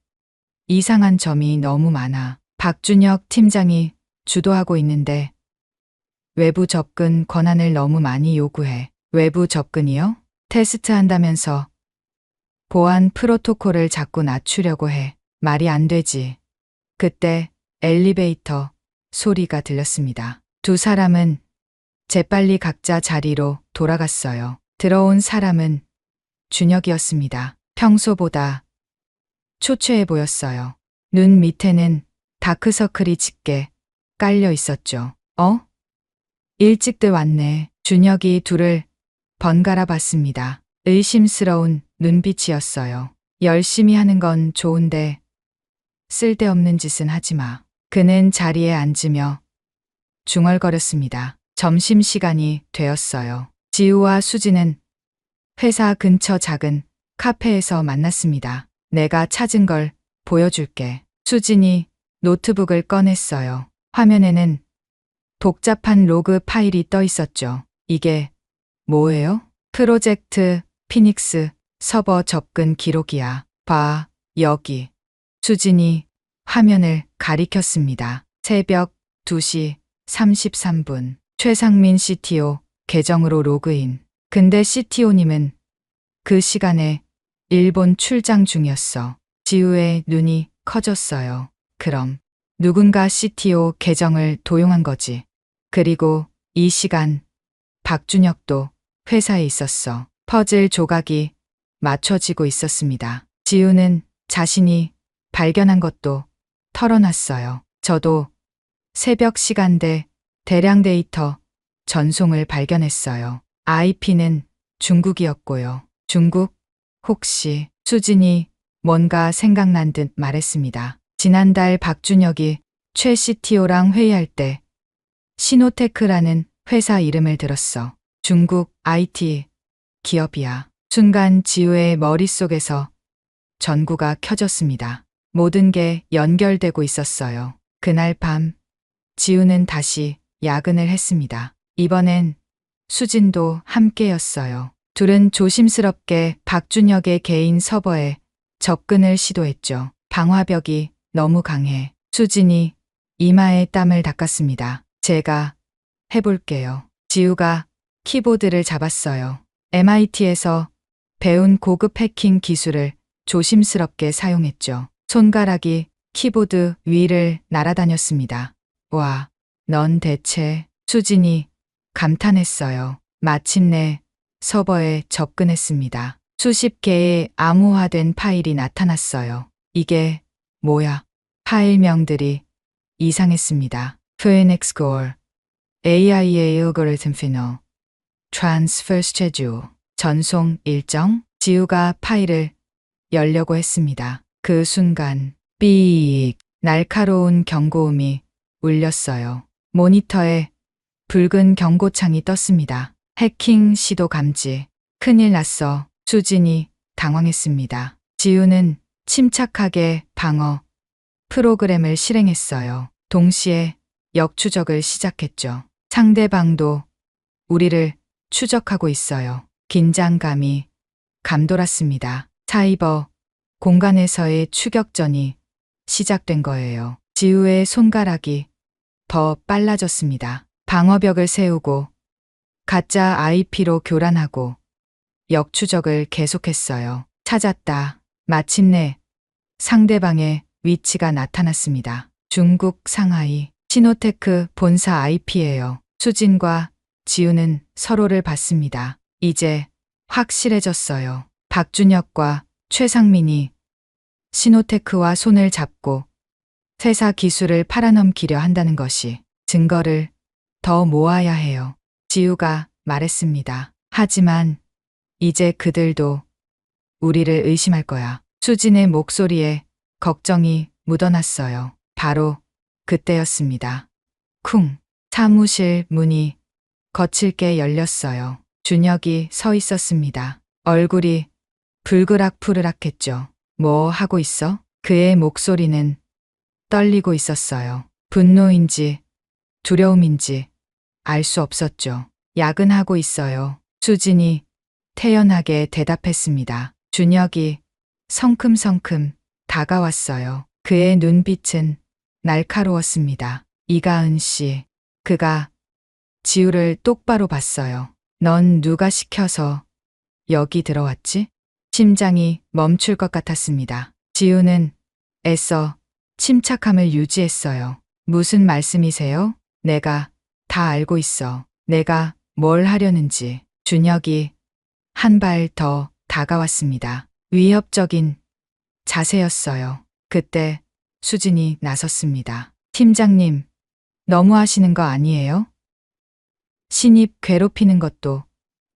이상한 점이 너무 많아. 박준혁 팀장이 주도하고 있는데 외부 접근 권한을 너무 많이 요구해. 외부 접근이요? 테스트한다면서 보안 프로토콜을 자꾸 낮추려고 해. 말이 안 되지. 그때 엘리베이터 소리가 들렸습니다. 두 사람은 재빨리 각자 자리로 돌아갔어요. 들어온 사람은 준혁이었습니다. 평소보다 초췌해 보였어요. 눈 밑에는 다크서클이 짙게 깔려 있었죠. 일찍들 왔네. 준혁이 둘을 번갈아 봤습니다. 의심스러운 눈빛이었어요. 열심히 하는 건 좋은데 쓸데없는 짓은 하지 마. 그는 자리에 앉으며 중얼거렸습니다. 점심시간이 되었어요. 지우와 수지는 회사 근처 작은 카페에서 만났습니다. 내가 찾은 걸 보여줄게. 수진이 노트북을 꺼냈어요. 화면에는 복잡한 로그 파일이 떠 있었죠. 이게 뭐예요? 프로젝트 피닉스 서버 접근 기록이야. 봐, 여기. 수진이 화면을 가리켰습니다. 새벽 2시 33분. 최상민 CTO 계정으로 로그인. 근데 CTO님은 그 시간에 일본 출장 중이었어. 지우의 눈이 커졌어요. 그럼 누군가 CTO 계정을 도용한 거지. 그리고 이 시간 박준혁도 회사에 있었어. 퍼즐 조각이 맞춰지고 있었습니다. 지우는 자신이 발견한 것도 털어놨어요. 저도 새벽 시간대 대량 데이터 전송을 발견했어요. IP는 중국이었고요. 중국? 혹시 수진이 뭔가 생각난 듯 말했습니다. 지난달 박준혁이 최 CTO랑 회의할 때 시노테크라는 회사 이름을 들었어. 중국 IT 기업이야. 순간 지우의 머릿속에서 전구가 켜졌습니다. 모든 게 연결되고 있었어요. 그날 밤 지우는 다시 야근을 했습니다. 이번엔 수진도 함께였어요. 둘은 조심스럽게 박준혁의 개인 서버에 접근을 시도했죠. 방화벽이 너무 강해. 수진이 이마에 땀을 닦았습니다. 제가 해볼게요. 지우가 키보드를 잡았어요. MIT에서 배운 고급 해킹 기술을 조심스럽게 사용했죠. 손가락이 키보드 위를 날아다녔습니다. 와, 넌 대체... 수진이 감탄했어요. 마침내 서버에 접근했습니다. 수십 개의 암호화된 파일이 나타났어요. 이게 뭐야? 파일명들이 이상했습니다. Phoenix Core, AI의 Algorithm Final, Transfer Schedule, 전송 일정? 지우가 파일을 열려고 했습니다. 그 순간 삐익 날카로운 경고음이 울렸어요. 모니터에 붉은 경고창이 떴습니다. 해킹 시도 감지. 큰일 났어. 수진이 당황했습니다. 지우는 침착하게 방어 프로그램을 실행했어요. 동시에 역추적을 시작했죠. 상대방도 우리를 추적하고 있어요. 긴장감이 감돌았습니다. 사이버 공간에서의 추격전이 시작된 거예요. 지우의 손가락이 더 빨라졌습니다. 방어벽을 세우고 가짜 IP로 교란하고 역추적을 계속했어요. 찾았다. 마침내 상대방의 위치가 나타났습니다. 중국 상하이 시노테크 본사 IP예요. 수진과 지우는 서로를 봤습니다. 이제 확실해졌어요. 박준혁과 최상민이 시노테크와 손을 잡고 회사 기술을 팔아넘기려 한다는 것이 증거를 더 모아야 해요. 지우가 말했습니다. 하지만 이제 그들도 우리를 의심할 거야. 수진의 목소리에 걱정이 묻어놨어요. 바로 그때였습니다. 쿵. 사무실 문이 거칠게 열렸어요. 준혁이 서 있었습니다. 얼굴이 불그락푸르락했죠. 뭐 하고 있어? 그의 목소리는 떨리고 있었어요. 분노인지 두려움인지 알 수 없었죠. 야근하고 있어요. 수진이 태연하게 대답했습니다. 준혁이 성큼성큼 다가왔어요. 그의 눈빛은 날카로웠습니다. 이가은 씨. 그가 지우를 똑바로 봤어요. 넌 누가 시켜서 여기 들어왔지? 심장이 멈출 것 같았습니다. 지우는 애써 침착함을 유지했어요. 무슨 말씀이세요? 내가 다 알고 있어. 내가 뭘 하려는지. 준혁이 한 발 더 다가왔습니다. 위협적인 자세였어요. 그때 수진이 나섰습니다. 팀장님, 너무하시는 거 아니에요? 신입 괴롭히는 것도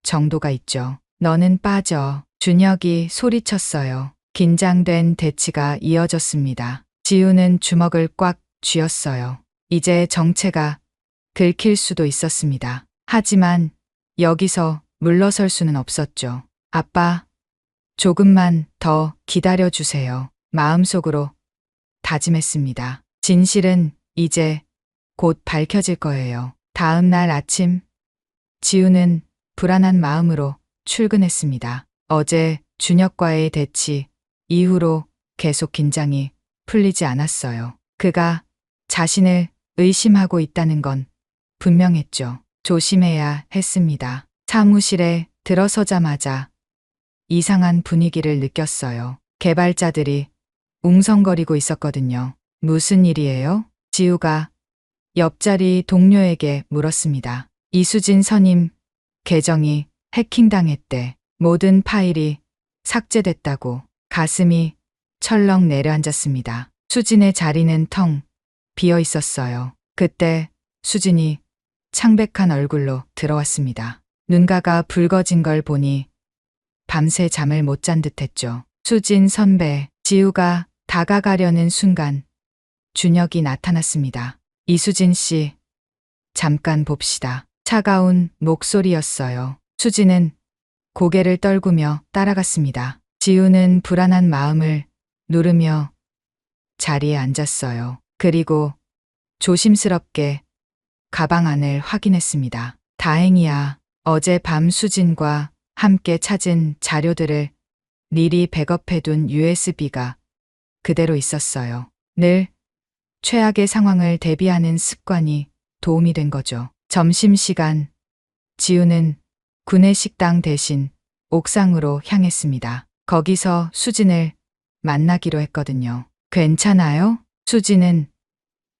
정도가 있죠. 너는 빠져. 준혁이 소리쳤어요. 긴장된 대치가 이어졌습니다. 지우는 주먹을 꽉 쥐었어요. 이제 정체가 긁힐 수도 있었습니다. 하지만 여기서 물러설 수는 없었죠. 아빠, 조금만 더 기다려주세요. 마음속으로 다짐했습니다. 진실은 이제 곧 밝혀질 거예요. 다음 날 아침, 지우는 불안한 마음으로 출근했습니다. 어제 준혁과의 대치 이후로 계속 긴장이 풀리지 않았어요. 그가 자신을 의심하고 있다는 건 분명했죠. 조심해야 했습니다. 사무실에 들어서자마자 이상한 분위기를 느꼈어요. 개발자들이 웅성거리고 있었거든요. 무슨 일이에요? 지우가 옆자리 동료에게 물었습니다. 이수진 선임 계정이 해킹당했대. 모든 파일이 삭제됐다고. 가슴이 철렁 내려앉았습니다. 수진의 자리는 텅 비어 있었어요. 그때 수진이 창백한 얼굴로 들어왔습니다. 눈가가 붉어진 걸 보니 밤새 잠을 못 잔 듯했죠. 수진 선배. 지우가 다가가려는 순간 준혁이 나타났습니다. 이수진 씨, 잠깐 봅시다. 차가운 목소리였어요. 수진은 고개를 떨구며 따라갔습니다. 지우는 불안한 마음을 누르며 자리에 앉았어요. 그리고 조심스럽게 가방 안을 확인했습니다. 다행이야. 어젯밤 수진과 함께 찾은 자료들을 미리 백업해둔 USB가 그대로 있었어요. 늘 최악의 상황을 대비하는 습관이 도움이 된 거죠. 점심시간, 지우는 구내식당 대신 옥상으로 향했습니다. 거기서 수진을 만나기로 했거든요. 괜찮아요? 수진은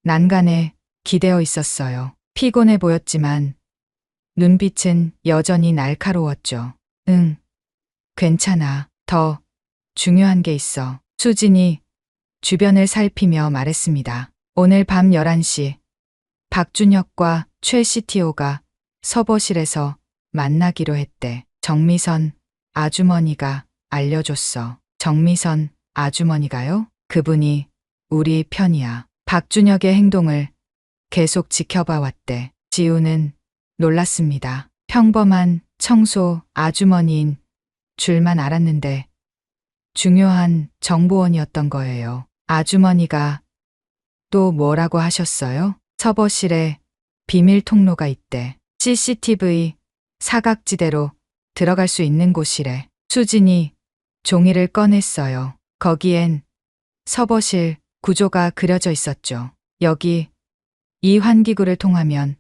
난간에 기대어 있었어요. 피곤해 보였지만 눈빛은 여전히 날카로웠죠. 응, 괜찮아. 더 중요한 게 있어. 수진이 주변을 살피며 말했습니다. 오늘 밤 11시 박준혁과 최 CTO가 서버실에서 만나기로 했대. 정미선 아주머니가 알려줬어. 정미선 아주머니가요? 그분이 우리 편이야. 박준혁의 행동을 계속 지켜봐 왔대. 지우는 놀랐습니다. 평범한 청소 아주머니인 줄만 알았는데 중요한 정보원이었던 거예요. 아주머니가 또 뭐라고 하셨어요? 서버실에 비밀 통로가 있대. CCTV 사각지대로 들어갈 수 있는 곳이래. 수진이 종이를 꺼냈어요. 거기엔 서버실 구조가 그려져 있었죠. 여기 이 환기구를 통하면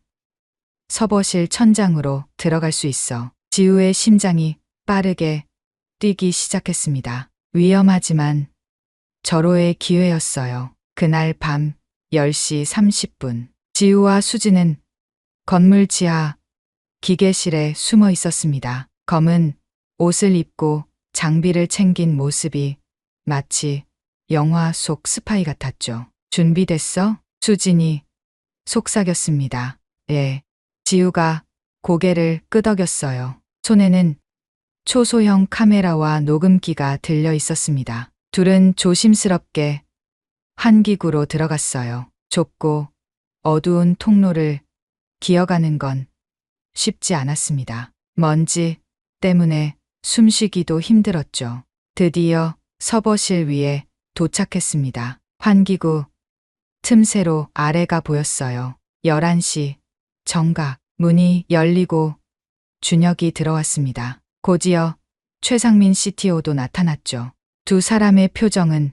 서버실 천장으로 들어갈 수 있어. 지우의 심장이 빠르게 뛰기 시작했습니다. 위험하지만 절호의 기회였어요. 그날 밤 10시 30분 지우와 수진은 건물 지하 기계실에 숨어 있었습니다. 검은 옷을 입고 장비를 챙긴 모습이 마치 영화 속 스파이 같았죠. 준비됐어? 수진이 속삭였습니다. 예. 지우가 고개를 끄덕였어요. 손에는 초소형 카메라와 녹음기가 들려 있었습니다. 둘은 조심스럽게 환기구로 들어갔어요. 좁고 어두운 통로를 기어가는 건 쉽지 않았습니다. 먼지 때문에 숨쉬기도 힘들었죠. 드디어 서버실 위에 도착했습니다. 환기구 틈새로 아래가 보였어요. 11시 정각 문이 열리고 준혁이 들어왔습니다. 곧이어 최상민 CTO도 나타났죠. 두 사람의 표정은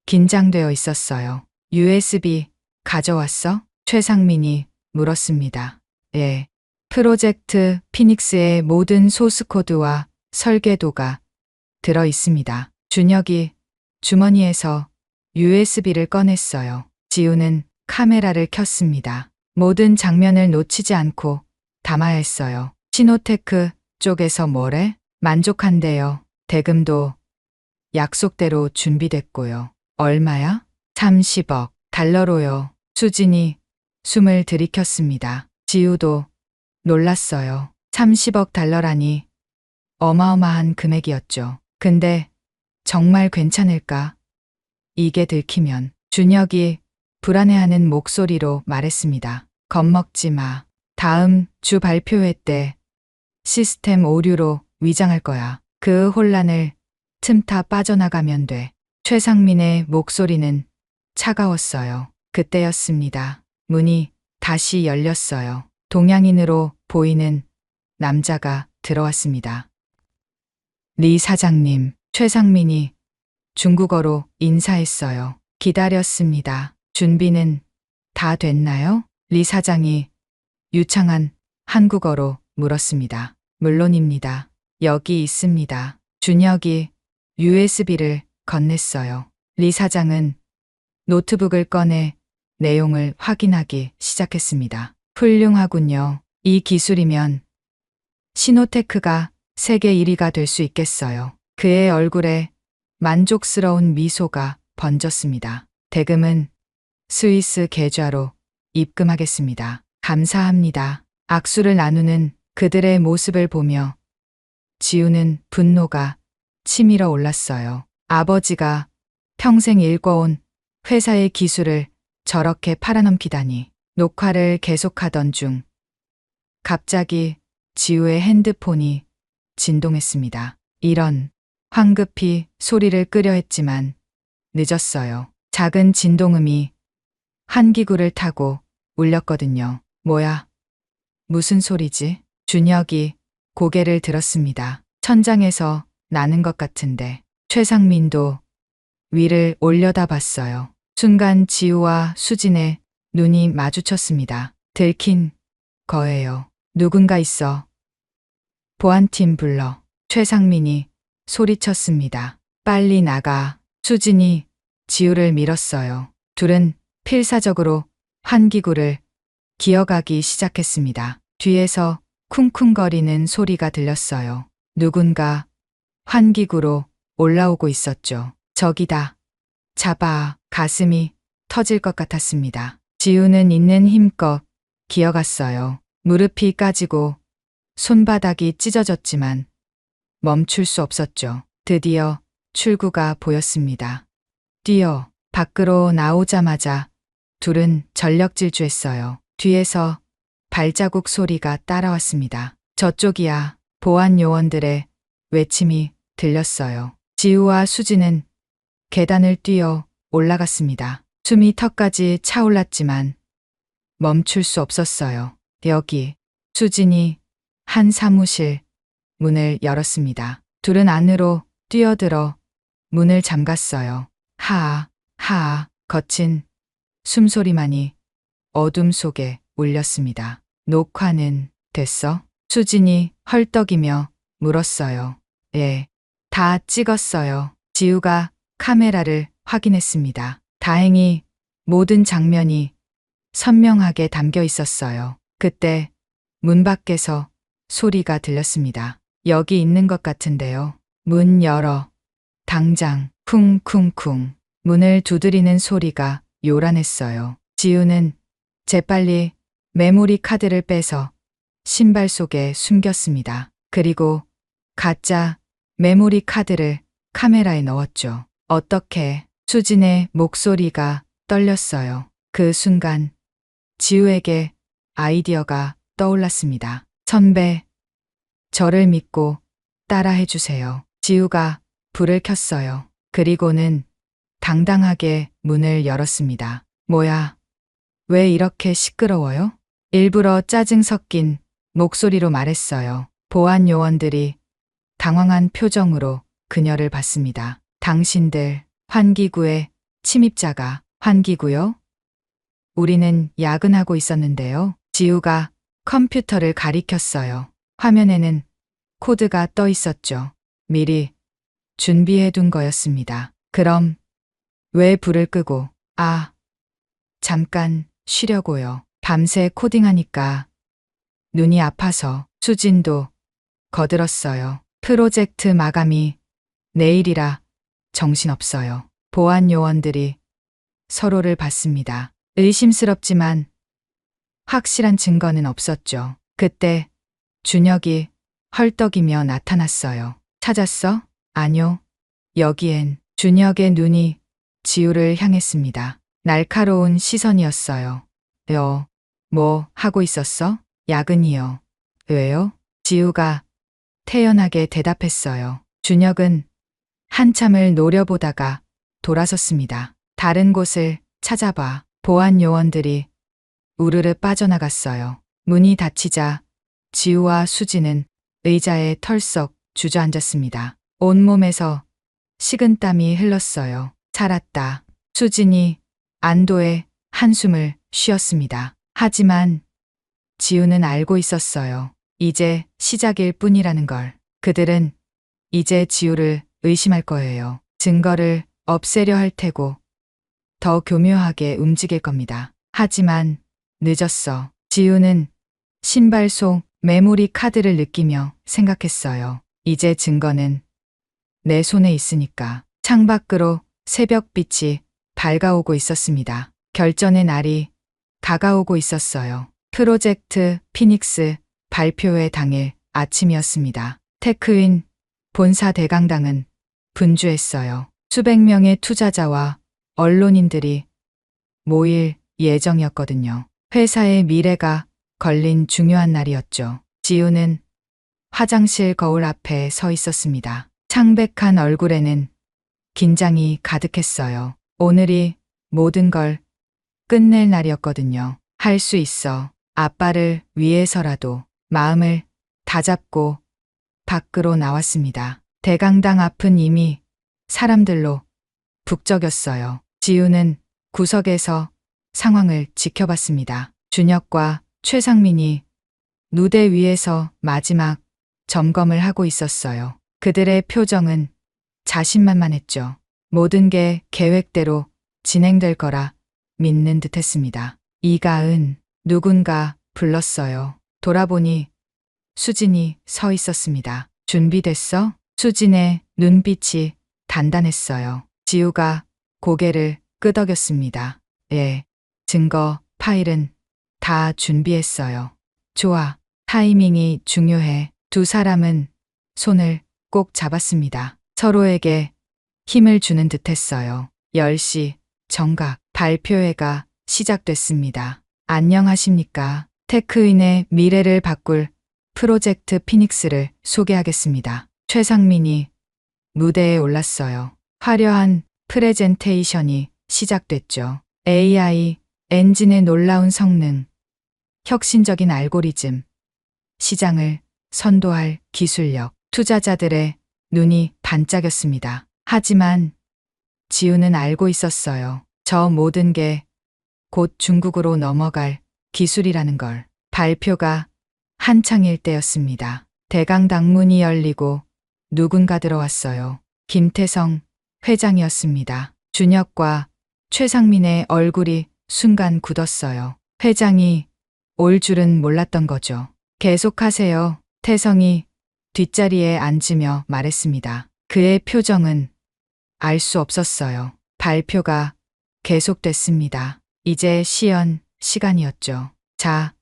긴장되어 있었어요. USB 가져왔어? 최상민이 물었습니다. 예. 프로젝트 피닉스의 모든 소스코드와 설계도가 들어 있습니다. 준혁이 주머니에서 USB를 꺼냈어요. 지우는 카메라를 켰습니다. 모든 장면을 놓치지 않고 담아야 했어요. 시노테크 쪽에서 뭐래? 만족한대요. 대금도 약속대로 준비됐고요. 얼마야? 30억 달러로요. 수진이 숨을 들이켰습니다. 지우도 놀랐어요. 30억 달러라니 어마어마한 금액이었죠. 근데 정말 괜찮을까? 이게 들키면 준혁이 불안해하는 목소리로 말했습니다. 겁먹지 마. 다음 주 발표회 때 시스템 오류로 위장할 거야. 그 혼란을 틈타 빠져나가면 돼. 최상민의 목소리는 차가웠어요. 그때였습니다. 문이 다시 열렸어요. 동양인으로 보이는 남자가 들어왔습니다. 리 사장님, 최상민이 중국어로 인사했어요. 기다렸습니다. 준비는 다 됐나요? 리 사장이 유창한 한국어로 물었습니다. 물론입니다. 여기 있습니다. 준혁이 USB를 건넸어요. 리 사장은 노트북을 꺼내 내용을 확인하기 시작했습니다. 훌륭하군요. 이 기술이면 시노테크가 세계 1위가 될 수 있겠어요. 그의 얼굴에 만족스러운 미소가 번졌습니다. 대금은 스위스 계좌로 입금하겠습니다. 감사합니다. 악수를 나누는 그들의 모습을 보며 지우는 분노가 치밀어 올랐어요. 아버지가 평생 일궈온 회사의 기술을 저렇게 팔아넘기다니. 녹화를 계속하던 중 갑자기 지우의 핸드폰이 진동했습니다. 이런 황급히 소리를 끄려 했지만 늦었어요. 작은 진동음이 환기구를 타고 울렸거든요. 뭐야? 무슨 소리지? 준혁이 고개를 들었습니다. 천장에서 나는 것 같은데. 최상민도 위를 올려다봤어요. 순간 지우와 수진의 눈이 마주쳤습니다. 들킨 거예요. 누군가 있어. 보안팀 불러. 최상민이 소리쳤습니다. 빨리 나가. 수진이 지우를 밀었어요. 둘은 필사적으로 환기구를 기어가기 시작했습니다. 뒤에서 쿵쿵거리는 소리가 들렸어요. 누군가 환기구로 올라오고 있었죠. 저기다. 잡아. 가슴이 터질 것 같았습니다. 지우는 있는 힘껏 기어갔어요. 무릎이 까지고 손바닥이 찢어졌지만 멈출 수 없었죠. 드디어 출구가 보였습니다. 뛰어 밖으로 나오자마자 둘은 전력 질주했어요. 뒤에서 발자국 소리가 따라왔습니다. 저쪽이야. 보안 요원들의 외침이 들렸어요. 지우와 수진은 계단을 뛰어 올라갔습니다. 숨이 턱까지 차올랐지만 멈출 수 없었어요. 여기. 수진이 한 사무실 문을 열었습니다. 둘은 안으로 뛰어들어 문을 잠갔어요. 하아, 하아, 거친 숨소리만이 어둠 속에 울렸습니다. 녹화는 됐어? 수진이 헐떡이며 물었어요. 예, 다 찍었어요. 지우가 카메라를 확인했습니다. 다행히 모든 장면이 선명하게 담겨 있었어요. 그때 문 밖에서 소리가 들렸습니다. 여기 있는 것 같은데요. 문 열어. 당장. 쿵쿵쿵. 문을 두드리는 소리가 요란했어요. 지우는 재빨리 메모리 카드를 빼서 신발 속에 숨겼습니다. 그리고 가짜 메모리 카드를 카메라에 넣었죠. 어떻게? 수진의 목소리가 떨렸어요. 그 순간 지우에게 아이디어가 떠올랐습니다. 선배, 저를 믿고 따라해 주세요. 지우가 불을 켰어요. 그리고는 당당하게 문을 열었습니다. 뭐야? 왜 이렇게 시끄러워요? 일부러 짜증 섞인 목소리로 말했어요. 보안 요원들이 당황한 표정으로 그녀를 봤습니다. 당신들 환기구에 침입자가. 환기구요? 우리는 야근하고 있었는데요. 지우가 컴퓨터를 가리켰어요. 화면에는 코드가 떠 있었죠. 미리 준비해 둔 거였습니다. 그럼 왜 불을 끄고? 잠깐 쉬려고요. 밤새 코딩하니까 눈이 아파서. 수진도 거들었어요. 프로젝트 마감이 내일이라 정신없어요. 보안 요원들이 서로를 봤습니다. 의심스럽지만 확실한 증거는 없었죠. 그때 준혁이 헐떡이며 나타났어요. 찾았어? 아뇨. 여기엔. 준혁의 눈이 지우를 향했습니다. 날카로운 시선이었어요. 뭐 하고 있었어? 야근이요. 왜요? 지우가 태연하게 대답했어요. 준혁은 한참을 노려보다가 돌아섰습니다. 다른 곳을 찾아봐. 보안 요원들이 우르르 빠져나갔어요. 문이 닫히자 지우와 수지는 의자에 털썩 주저앉았습니다. 온몸에서 식은땀이 흘렀어요. 살았다. 수진이 안도의 한숨을 쉬었습니다. 하지만 지우는 알고 있었어요. 이제 시작일 뿐이라는 걸. 그들은 이제 지우를 의심할 거예요. 증거를 없애려 할 테고 더 교묘하게 움직일 겁니다. 하지만 늦었어. 지우는 신발 속 메모리 카드를 느끼며 생각했어요. 이제 증거는 내 손에 있으니까. 창밖으로 새벽빛이 밝아오고 있었습니다. 결전의 날이 다가오고 있었어요. 프로젝트 피닉스 발표회 당일 아침이었습니다. 테크윈 본사 대강당은 분주했어요. 수백 명의 투자자와 언론인들이 모일 예정이었거든요. 회사의 미래가 걸린 중요한 날이었죠. 지우는 화장실 거울 앞에 서 있었습니다. 창백한 얼굴에는 긴장이 가득했어요. 오늘이 모든 걸 끝낼 날이었거든요. 할 수 있어. 아빠를 위해서라도. 마음을 다잡고 밖으로 나왔습니다. 대강당 앞은 이미 사람들로 북적였어요. 지우는 구석에서 상황을 지켜봤습니다. 준혁과 최상민이 무대 위에서 마지막 점검을 하고 있었어요. 그들의 표정은 자신만만했죠. 모든 게 계획대로 진행될 거라 믿는 듯했습니다. 이가은, 누군가 불렀어요. 돌아보니 수진이 서 있었습니다. 준비됐어? 수진의 눈빛이 단단했어요. 지우가 고개를 끄덕였습니다. 예. 증거, 파일은 다 준비했어요. 좋아. 타이밍이 중요해. 두 사람은 손을 꼭 잡았습니다. 서로에게 힘을 주는 듯했어요. 10시 정각 발표회가 시작됐습니다. 안녕하십니까. 테크윈의 미래를 바꿀 프로젝트 피닉스를 소개하겠습니다. 최상민이 무대에 올랐어요. 화려한 프레젠테이션이 시작됐죠. AI 엔진의 놀라운 성능, 혁신적인 알고리즘, 시장을 선도할 기술력, 투자자들의 눈이 반짝였습니다. 하지만 지우는 알고 있었어요. 저 모든 게 곧 중국으로 넘어갈 기술이라는 걸. 발표가 한창일 때였습니다. 대강당 문이 열리고 누군가 들어왔어요. 김태성 회장이었습니다. 준혁과 최상민의 얼굴이 순간 굳었어요. 회장이 올 줄은 몰랐던 거죠. 계속하세요. 태성이 뒷자리에 앉으며 말했습니다. 그의 표정은 알 수 없었어요. 발표가 계속됐습니다. 이제 시연 시간이었죠. 자,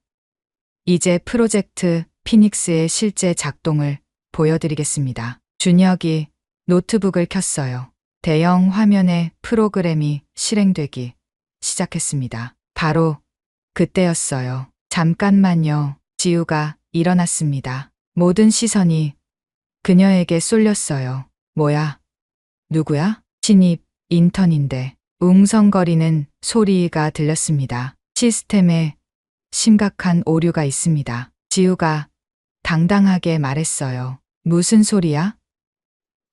이제 프로젝트 피닉스의 실제 작동을 보여드리겠습니다. 준혁이 노트북을 켰어요. 대형 화면에 프로그램이 실행되기 시작했습니다. 바로 그때였어요. 잠깐만요. 지우가 일어났습니다. 모든 시선이 그녀에게 쏠렸어요. 뭐야? 누구야? 신입 인턴인데. 웅성거리는 소리가 들렸습니다. 시스템에 심각한 오류가 있습니다. 지우가 당당하게 말했어요. 무슨 소리야?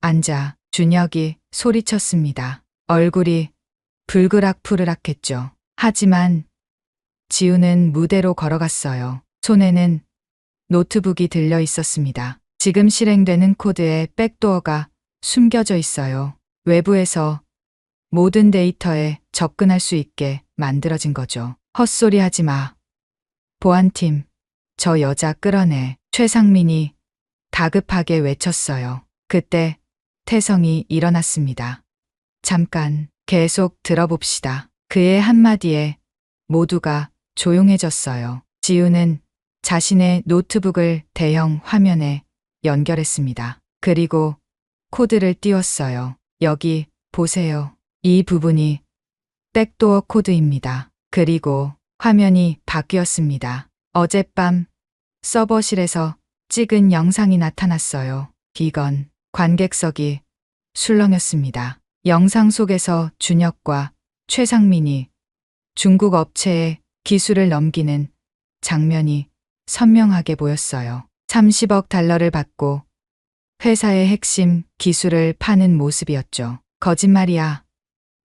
앉아. 준혁이 소리쳤습니다. 얼굴이 불그락푸르락했죠. 하지만 지우는 무대로 걸어갔어요. 손에는 노트북이 들려 있었습니다. 지금 실행되는 코드에 백도어가 숨겨져 있어요. 외부에서 모든 데이터에 접근할 수 있게 만들어진 거죠. 헛소리 하지 마. 보안팀, 저 여자 끌어내. 최상민이 다급하게 외쳤어요. 그때 태성이 일어났습니다. 잠깐, 계속 들어봅시다. 그의 한마디에 모두가 조용해졌어요. 지우는 자신의 노트북을 대형 화면에 연결했습니다. 그리고 코드를 띄웠어요. 여기 보세요. 이 부분이 백도어 코드입니다. 그리고 화면이 바뀌었습니다. 어젯밤 서버실에서 찍은 영상이 나타났어요. 이건 관객석이 술렁였습니다. 영상 속에서 준혁과 최상민이 중국 업체에 기술을 넘기는 장면이 선명하게 보였어요. 30억 달러를 받고 회사의 핵심 기술을 파는 모습이었죠. 거짓말이야.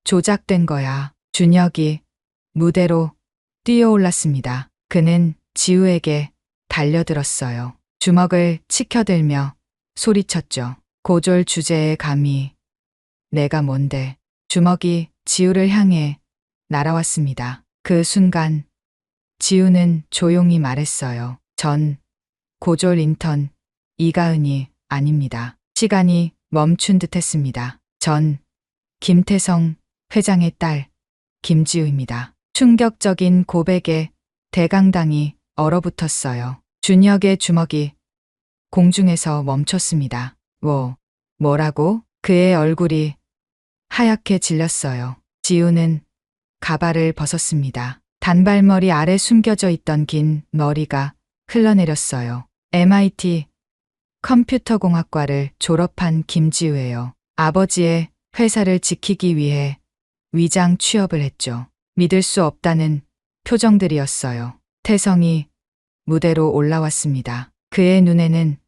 조작된 거야. 준혁이 무대로 뛰어올랐습니다. 그는 지우에게 달려들었어요. 주먹을 치켜들며 소리쳤죠. 고졸 주제에 감히. 내가 뭔데. 주먹이 지우를 향해 날아왔습니다. 그 순간 지우는 조용히 말했어요. 전 고졸 인턴 이가은이 아닙니다. 시간이 멈춘 듯 했습니다. 전 김태성 회장의 딸 김지우입니다. 충격적인 고백에 대강당이 얼어붙었어요. 준혁의 주먹이 공중에서 멈췄습니다. 뭐라고? 그의 얼굴이 하얗게 질렸어요. 지우는 가발을 벗었습니다. 단발머리 아래 숨겨져 있던 긴 머리가 흘러내렸어요. MIT 컴퓨터공학과를 졸업한 김지우예요. 아버지의 회사를 지키기 위해 위장 취업을 했죠. 믿을 수 없다는 표정들이었어요. 태성이 무대로 올라왔습니다. 그의 눈에는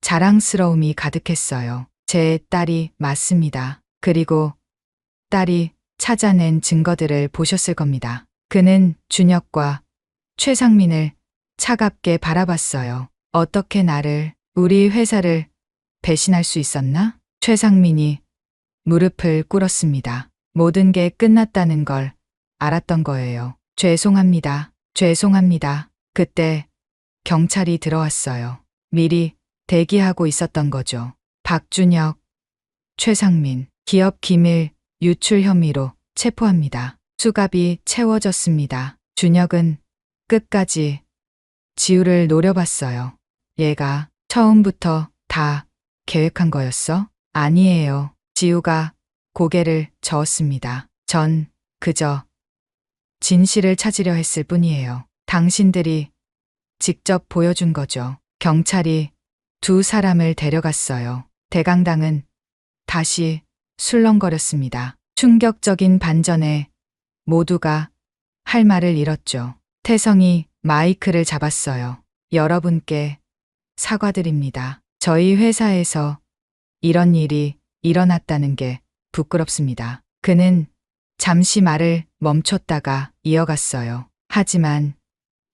자랑스러움이 가득했어요. 제 딸이 맞습니다. 그리고 딸이 찾아낸 증거들을 보셨을 겁니다. 그는 준혁과 최상민을 차갑게 바라봤어요. 어떻게 나를, 우리 회사를 배신할 수 있었나? 최상민이 무릎을 꿇었습니다. 모든 게 끝났다는 걸 알았던 거예요. 죄송합니다. 죄송합니다. 그때 경찰이 들어왔어요. 미리 대기하고 있었던 거죠. 박준혁, 최상민, 기업 기밀 유출 혐의로 체포합니다. 수갑이 채워졌습니다. 준혁은 끝까지 지우를 노려봤어요. 얘가 처음부터 다 계획한 거였어? 아니에요. 지우가 고개를 저었습니다. 전 그저 진실을 찾으려 했을 뿐이에요. 당신들이 직접 보여준 거죠. 경찰이 두 사람을 데려갔어요. 대강당은 다시 술렁거렸습니다. 충격적인 반전에 모두가 할 말을 잃었죠. 태성이 마이크를 잡았어요. 여러분께 사과드립니다. 저희 회사에서 이런 일이 일어났다는 게 부끄럽습니다. 그는 잠시 말을 멈췄다가 이어갔어요. 하지만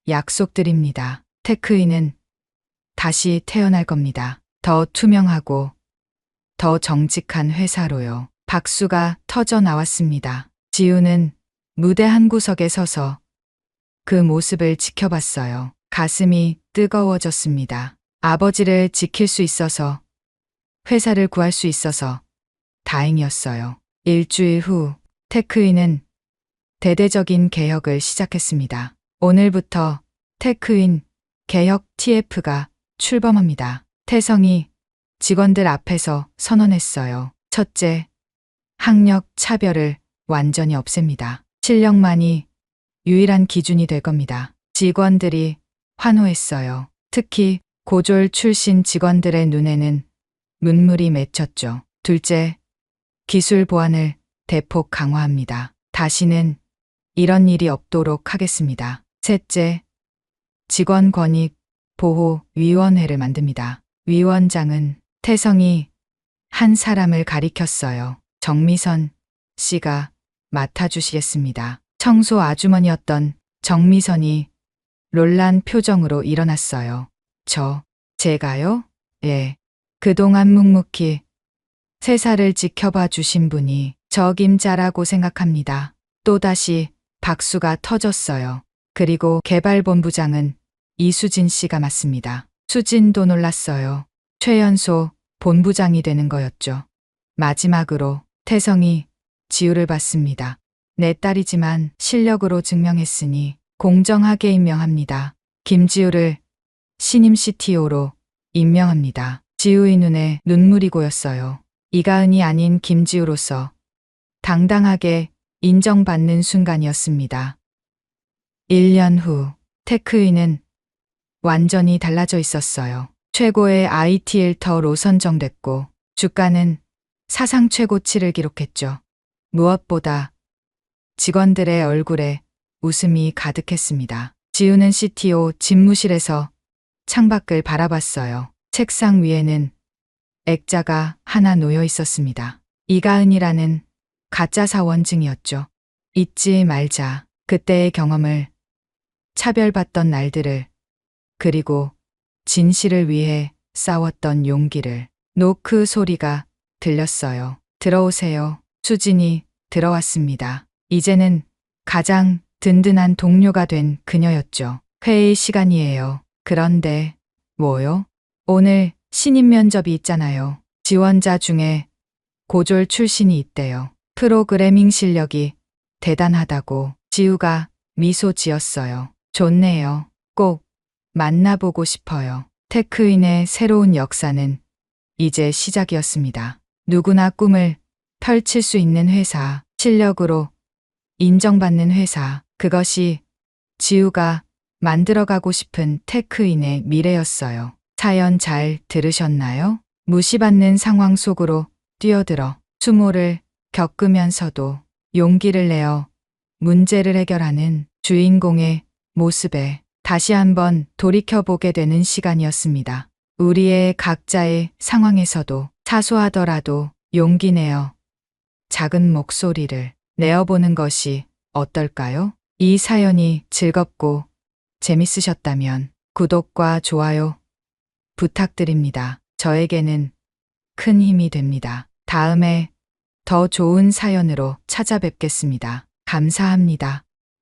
약속드립니다. 테크인은 다시 태어날 겁니다. 더 투명하고 더 정직한 회사로요. 박수가 터져 나왔습니다. 지우는 무대 한 구석에 서서 그 모습을 지켜봤어요. 가슴이 뜨거워졌습니다. 아버지를 지킬 수 있어서, 회사를 구할 수 있어서 다행이었어요. 일주일 후 테크인은 대대적인 개혁을 시작했습니다. 오늘부터 테크인 개혁 TF가 출범합니다. 태성이 직원들 앞에서 선언했어요. 첫째, 학력 차별을 완전히 없앱니다. 실력만이 유일한 기준이 될 겁니다. 직원들이 환호했어요. 특히 고졸 출신 직원들의 눈에는 눈물이 맺혔죠. 둘째, 기술 보안을 대폭 강화합니다. 다시는 이런 일이 없도록 하겠습니다. 셋째, 직원 권익 보호 위원회를 만듭니다. 위원장은 태성이 한 사람을 가리켰어요. 정미선 씨가 맡아주시겠습니다. 청소 아주머니였던 정미선이 놀란 표정으로 일어났어요. 제가요? 예. 그동안 묵묵히 세사를 지켜봐 주신 분이 적임자라고 생각합니다. 또다시 박수가 터졌어요. 그리고 개발본부장은 이수진 씨가 맡습니다. 수진도 놀랐어요. 최연소 본부장이 되는 거였죠. 마지막으로 태성이 지우를 받습니다. 내 딸이지만 실력으로 증명했으니 공정하게 임명합니다. 김지우를 신임 CTO로 임명합니다. 지우의 눈에 눈물이 고였어요. 이가은이 아닌 김지우로서 당당하게 인정받는 순간이었습니다. 1년 후 테크위는 완전히 달라져 있었어요. 최고의 IT 일터로 선정됐고 주가는 사상 최고치를 기록했죠. 무엇보다 직원들의 얼굴에 웃음이 가득했습니다. 지우는 CTO 집무실에서 창밖을 바라봤어요. 책상 위에는 액자가 하나 놓여 있었습니다. 이가은이라는 가짜 사원증이었죠. 잊지 말자. 그때의 경험을, 차별받던 날들을, 그리고 진실을 위해 싸웠던 용기를. 노크 소리가 들렸어요. 들어오세요. 수진이 들어왔습니다. 이제는 가장 든든한 동료가 된 그녀였죠. 회의 시간이에요. 그런데 뭐요? 오늘 신입 면접이 있잖아요. 지원자 중에 고졸 출신이 있대요. 프로그래밍 실력이 대단하다고. 지우가 미소 지었어요. 좋네요. 꼭 만나보고 싶어요. 테크윈의 새로운 역사는 이제 시작이었습니다. 누구나 꿈을 펼칠 수 있는 회사, 실력으로 인정받는 회사, 그것이 지우가 만들어가고 싶은 테크윈의 미래였어요. 사연 잘 들으셨나요? 무시받는 상황 속으로 뛰어들어 수모를 겪으면서도 용기를 내어 문제를 해결하는 주인공의 모습에 다시 한번 돌이켜보게 되는 시간이었습니다. 우리의 각자의 상황에서도 사소하더라도 용기 내어 작은 목소리를 내어보는 것이 어떨까요? 이 사연이 즐겁고 재밌으셨다면 구독과 좋아요 부탁드립니다. 저에게는 큰 힘이 됩니다. 다음에 더 좋은 사연으로 찾아뵙겠습니다. 감사합니다.